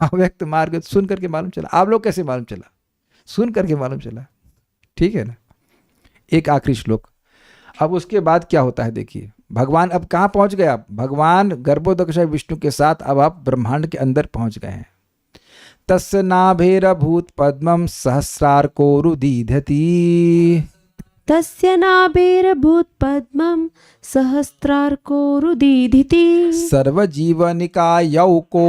Speaker 1: अव्यक्त मार्ग सुन करके मालूम चला। आप लोग कैसे मालूम चला? सुन करके मालूम चला। ठीक है ना। एक आखिरी श्लोक। अब उसके बाद क्या होता है देखिए, भगवान अब कहाँ पहुंच गए आप? भगवान गर्भोदकशय विष्णु के साथ अब आप ब्रह्मांड के अंदर पहुंच गए हैं। तस्य नाभेरभूत पद्मं सहस्रार्कोरुदीधति।
Speaker 2: तस्य नाभेरभूत पद्मं सहस्रार्कोरुदीधिति।
Speaker 1: सर्वजीवनिकायौको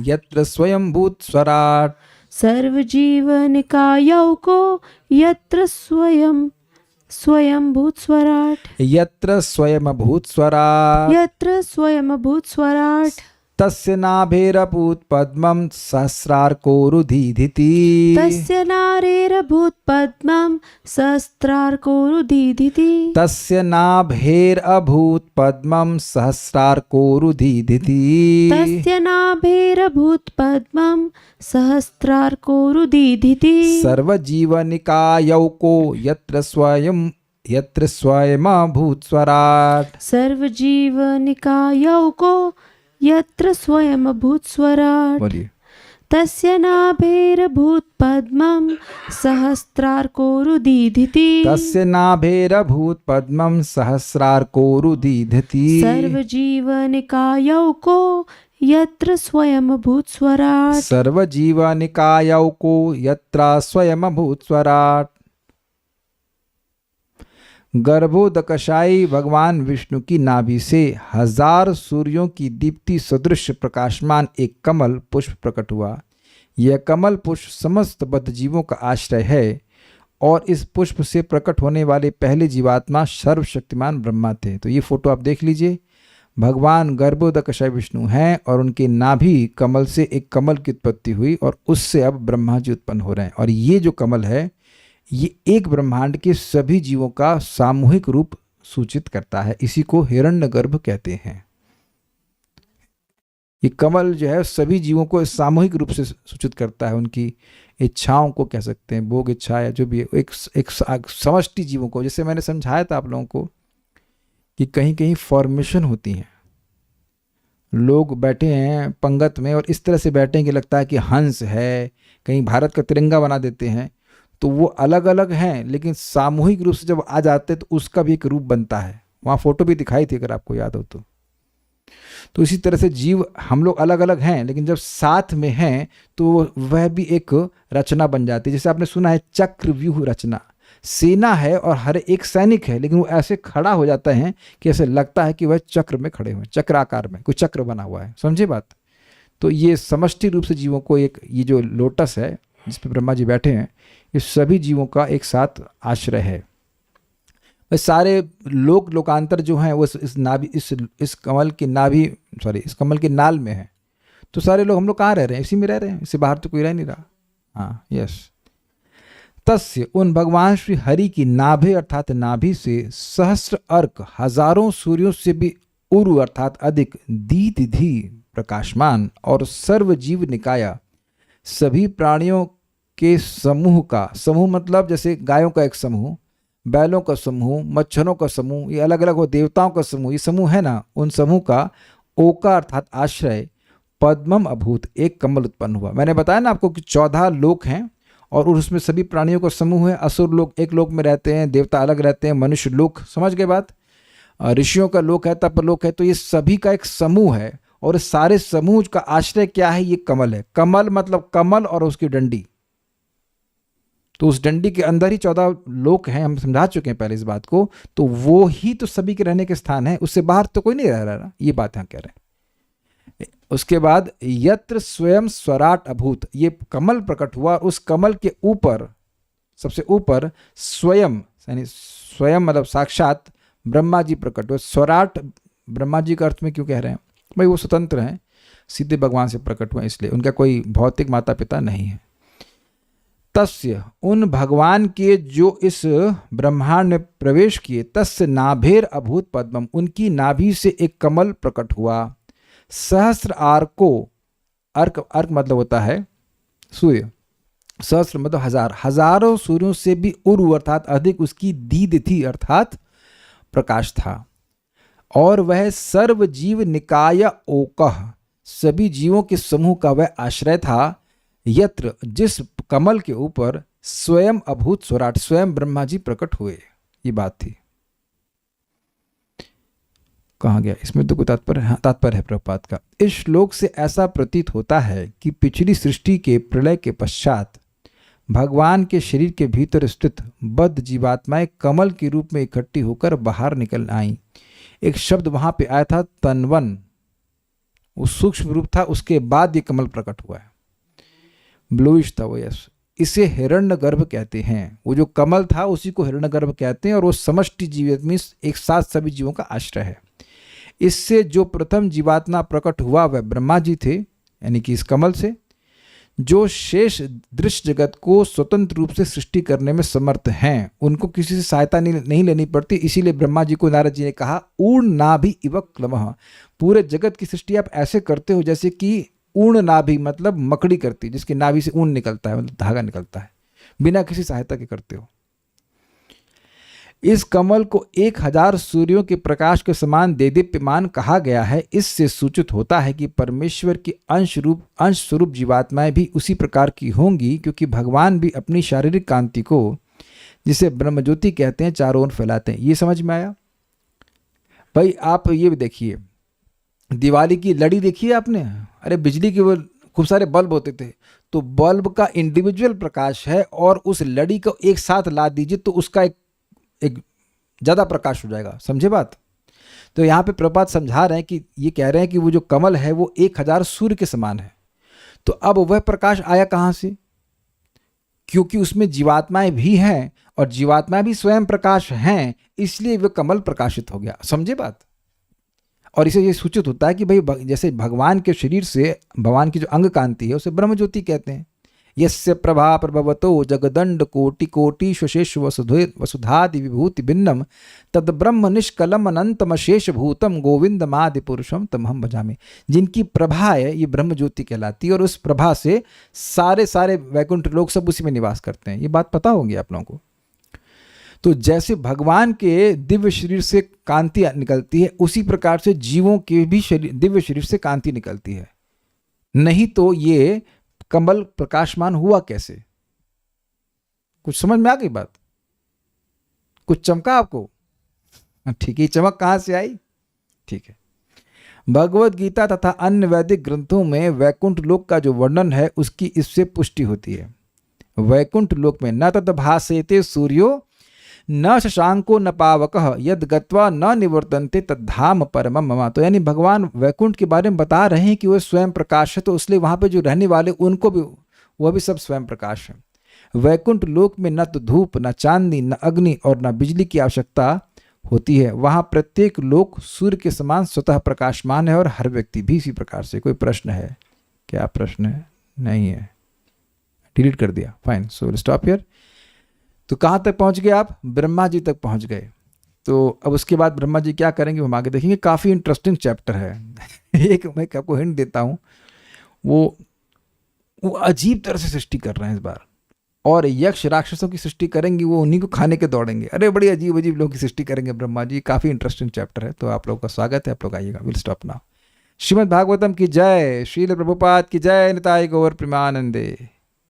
Speaker 1: यत्र स्वयंभूत स्वराट।
Speaker 2: सर्वजीवनिकायौको यत्र स्वयंभूत स्वराट।
Speaker 1: यत्र स्वयंभूत स्वराट।
Speaker 2: यत्र स्वयंभूत स्वराट।
Speaker 1: तस्य नाभेरभूत पद्मं सहस्रार्कोरुदीधिति।
Speaker 2: तस्य नारेरभूत पद्मं सहस्रार्कोरुदीधिति।
Speaker 1: तस्य नाभेरभूत पद्मं सहस्रार्कोरुदीधिति।
Speaker 2: तस्य नाभेरभूत पद्मं सहस्रार्कोरुदीधिति।
Speaker 1: सर्वजीवनिकायौको यत्र स्वयंभूत स्वराट।
Speaker 2: सर्वजीवनिकायौको यत्र स्वयंभूत स्वराट।
Speaker 1: बोलिए।
Speaker 2: तस्य नाभेरभूत पद्मं सहस्रार्कोरुदीधिति।
Speaker 1: तस्य नाभेरभूत पद्मं सहस्रार्कोरुदीधति।
Speaker 2: सर्वजीवनिकायौको यत्र स्वयंभूत स्वराट।
Speaker 1: सर्वजीवनिकायौको यत्र स्वयंभूत स्वराट। गर्भोदकशायी भगवान विष्णु की नाभि से 1000 सूर्यों की दीप्ति सदृश प्रकाशमान एक कमल पुष्प प्रकट हुआ। यह कमल पुष्प समस्त बद्ध जीवों का आश्रय है और इस पुष्प से प्रकट होने वाले पहले जीवात्मा सर्वशक्तिमान ब्रह्मा थे। तो ये फोटो आप देख लीजिए, भगवान गर्भोदकशायी विष्णु हैं और उनके नाभि कमल से एक कमल की उत्पत्ति हुई और उससे अब ब्रह्मा जी उत्पन्न हो रहे हैं। और ये जो कमल है ये एक ब्रह्मांड के सभी जीवों का सामूहिक रूप सूचित करता है। इसी को हिरण्यगर्भ कहते हैं। ये कमल जो है सभी जीवों को सामूहिक रूप से सूचित करता है, उनकी इच्छाओं को कह सकते हैं, भोग इच्छा या जो भी है, एक समष्टि जीवों को। जैसे मैंने समझाया था आप लोगों को कि कहीं कहीं फॉर्मेशन होती हैं, लोग बैठे हैं पंगत में और इस तरह से बैठे हैं कि लगता है कि हंस है, कहीं भारत का तिरंगा बना देते हैं। तो वो अलग अलग हैं लेकिन सामूहिक रूप से जब आ जाते हैं तो उसका भी एक रूप बनता है। वहाँ फोटो भी दिखाई थी अगर आपको याद हो तो इसी तरह से जीव हम लोग अलग अलग हैं लेकिन जब साथ में हैं तो वह भी एक रचना बन जाती है। जैसे आपने सुना है चक्रव्यूह रचना, सेना है और हर एक सैनिक है लेकिन वो ऐसे खड़ा हो जाता है कि ऐसे लगता है कि वह चक्र में खड़े हुए, चक्राकार में कोई चक्र बना हुआ है। समझे बात? तो ये समष्टि रूप से जीवों को एक, ये जो लोटस है जिस पे ब्रह्मा जी बैठे हैं, ये सभी जीवों का एक साथ आश्रय है। सारे लोकांतर जो हैं वो इस नाभि इस कमल की नाभि इस कमल के नाल में है। तो सारे लोग हम लोग कहाँ रह रहे हैं? इसी में रह रहे हैं, इससे बाहर तो कोई रह नहीं रहा। हाँ, यस। तस्य उन भगवान श्री हरि की नाभि अर्थात नाभि से सहस्र अर्क, हजारों सूर्यों से भी उरु अर्थात अधिक, दीधिधि प्रकाशमान और सर्व जीव निकाया, सभी प्राणियों के समूह का, समूह मतलब जैसे गायों का एक समूह, बैलों का समूह, मच्छरों का समूह, ये अलग अलग हो, देवताओं का समूह, ये समूह है ना, उन समूह का ओका अर्थात आश्रय, पद्मम अभूत, एक कमल उत्पन्न हुआ। मैंने बताया ना आपको कि 14 लोक हैं और उसमें सभी प्राणियों का समूह है। असुर लोग एक लोक में रहते हैं, देवता अलग रहते हैं, मनुष्य लोक, समझ गए बात? ऋषियों का लोक है, तप लोक है। तो ये सभी का एक समूह है और सारे समूह का आश्रय क्या है? ये कमल है। कमल मतलब कमल और उसकी डंडी, तो उस डंडी के अंदर ही 14 लोक हैं, हम समझा चुके हैं पहले इस बात को। तो वो ही तो सभी के रहने के स्थान है, उससे बाहर तो कोई नहीं रह रहा, ये बात हम कह रहे हैं। उसके बाद यत्र स्वयं स्वराट अभूत, ये कमल प्रकट हुआ, उस कमल के ऊपर सबसे ऊपर स्वयं यानी स्वयं मतलब साक्षात ब्रह्मा जी प्रकट हुए। स्वराट ब्रह्मा जी का अर्थ में क्यों कह रहे हैं भाई? वो स्वतंत्र हैं, सीधे भगवान से प्रकट हुए, इसलिए उनका कोई भौतिक माता पिता नहीं है। तस्य, उन भगवान के जो इस ब्रह्मांड में प्रवेश किए, तस्य नाभेर अभूत पद्मम, उनकी नाभि से एक कमल प्रकट हुआ। सहस्र आर्को, अर्क मतलब होता है सूर्य, सहस्र मतलब हजार, हजारों सूर्यों से भी उर्व अर्थात अधिक उसकी दीद थी अर्थात प्रकाश था। और वह सर्व जीव निकाय ओकः, सभी जीवों के समूह का वह आश्रय था। यत्र, जिस कमल के ऊपर स्वयं अभूत स्वराट, स्वयं ब्रह्मा जी प्रकट हुए, ये बात थी। कहा गया इसमें तो कोई तात्पर्य है प्रभुपाद का। इस श्लोक से ऐसा प्रतीत होता है कि पिछली सृष्टि के प्रलय के पश्चात भगवान के शरीर के भीतर स्थित बद्ध जीवात्माएं कमल के रूप में इकट्ठी होकर बाहर निकल आईं। एक शब्द वहां पे आया था तन्वन, वो सूक्ष्म रूप था, उसके बाद ये कमल प्रकट हुआ है, ब्लूइश था वो। यस, इसे हिरण्यगर्भ कहते हैं। वो जो कमल था उसी को हिरण्यगर्भ कहते हैं, और वो समष्टि जीव में एक साथ सभी जीवों का आश्रय है। इससे जो प्रथम जीवात्मा प्रकट हुआ वह ब्रह्मा जी थे, यानी कि इस कमल से, जो शेष दृश्य जगत को स्वतंत्र रूप से सृष्टि करने में समर्थ हैं, उनको किसी से सहायता नहीं लेनी पड़ती। इसीलिए ब्रह्मा जी को नारद जी ने कहा ऊर्ण नाभि इव क्लमः, पूरे जगत की सृष्टि आप ऐसे करते हो जैसे कि ऊर्ण नाभि मतलब मकड़ी करती, जिसकी नाभि से ऊन निकलता है, मतलब धागा निकलता है, बिना किसी सहायता के करते हो। इस कमल को 1000 सूर्यों के प्रकाश के समान देदीप्यमान कहा गया है। इससे सूचित होता है कि परमेश्वर की अंश स्वरूप जीवात्माएं भी उसी प्रकार की होंगी, क्योंकि भगवान भी अपनी शारीरिक कांति को, जिसे ब्रह्मज्योति कहते हैं, चारों ओर फैलाते हैं। ये समझ में आया भाई? आप ये भी देखिए, दिवाली की लड़ी देखी है आपने? अरे बिजली के वो खूब सारे बल्ब होते थे, तो बल्ब का इंडिविजुअल प्रकाश है, और उस लड़ी को एक साथ ला दीजिए तो उसका एक ज़्यादा प्रकाश हो जाएगा। समझे बात? तो यहाँ पे प्रभुपाद समझा रहे हैं कि ये कह रहे हैं कि वो जो कमल है वो 1000 सूर्य के समान है। तो अब वह प्रकाश आया कहाँ से? क्योंकि उसमें जीवात्माएं भी हैं, और जीवात्माएं भी स्वयं प्रकाश हैं, इसलिए वह कमल प्रकाशित हो गया। समझे बात? और इसे ये सूचित होता है कि भाई जैसे भगवान के शरीर से भगवान की जो अंग कांति है उसे ब्रह्म ज्योति कहते हैं। यस्य प्रभा प्रभवतो जगदंड कोटि कोटि श्वशेष वसुधादि विभूति भिन्नम तद ब्रह्म निष्कलम अनंतम शेष भूतम गोविंदमादि पुरुषम तमहम भजामि। जिनकी प्रभा है ये ब्रह्म ज्योति कहलाती है, और उस प्रभा से सारे वैकुंठ लोग सब उसी में निवास करते हैं। ये बात पता होगी आप लोगों को। तो जैसे भगवान के दिव्य शरीर से कांति निकलती है, उसी प्रकार से जीवों के भी दिव्य शरीर से कांति निकलती है। नहीं तो ये कमल प्रकाशमान हुआ कैसे? कुछ समझ में आ गई बात? कुछ चमका आपको? ठीक है, चमक कहां से आई? ठीक है, भगवद गीता तथा अन्य वैदिक ग्रंथों में वैकुंठ लोक का जो वर्णन है उसकी इससे पुष्टि होती है। वैकुंठ लोक में न तद भासेते सूर्यो न शशांको न पावकः यद गत्वा न निवर्तन्ते तद्धाम परमम मम। तो यानी भगवान वैकुंठ के बारे में बता रहे हैं कि वह स्वयं प्रकाश है, तो इसलिए वहाँ पे जो रहने वाले उनको भी वह भी सब स्वयं प्रकाश है। वैकुंठ लोक में न तो धूप, न चांदी, न अग्नि और न बिजली की आवश्यकता होती है। वहाँ प्रत्येक लोक सूर्य के समान स्वतः प्रकाशमान है, और हर व्यक्ति भी इसी प्रकार से। कोई प्रश्न है? क्या प्रश्न है? नहीं है, डिलीट कर दिया। Fine, so will stop here. तो कहाँ तक पहुँच गए आप? ब्रह्मा जी तक पहुँच गए। तो अब उसके बाद ब्रह्मा जी क्या करेंगे हम आगे देखेंगे। काफ़ी इंटरेस्टिंग चैप्टर है। एक मैं आपको हिंट देता हूँ, वो अजीब तरह से सृष्टि कर रहे हैं इस बार, और यक्ष राक्षसों की सृष्टि करेंगे, वो उन्हीं को खाने के दौड़ेंगे। अरे बड़ी अजीब अजीब लोगों की सृष्टि करेंगे ब्रह्मा जी। काफ़ी इंटरेस्टिंग चैप्टर है, तो आप लोगों का स्वागत है, आप लोग आइएगा। Will stop now. Shrimad Bhagavatam की जय, श्रील प्रभुपाद की जय, निताय गौर प्रेमानंदे।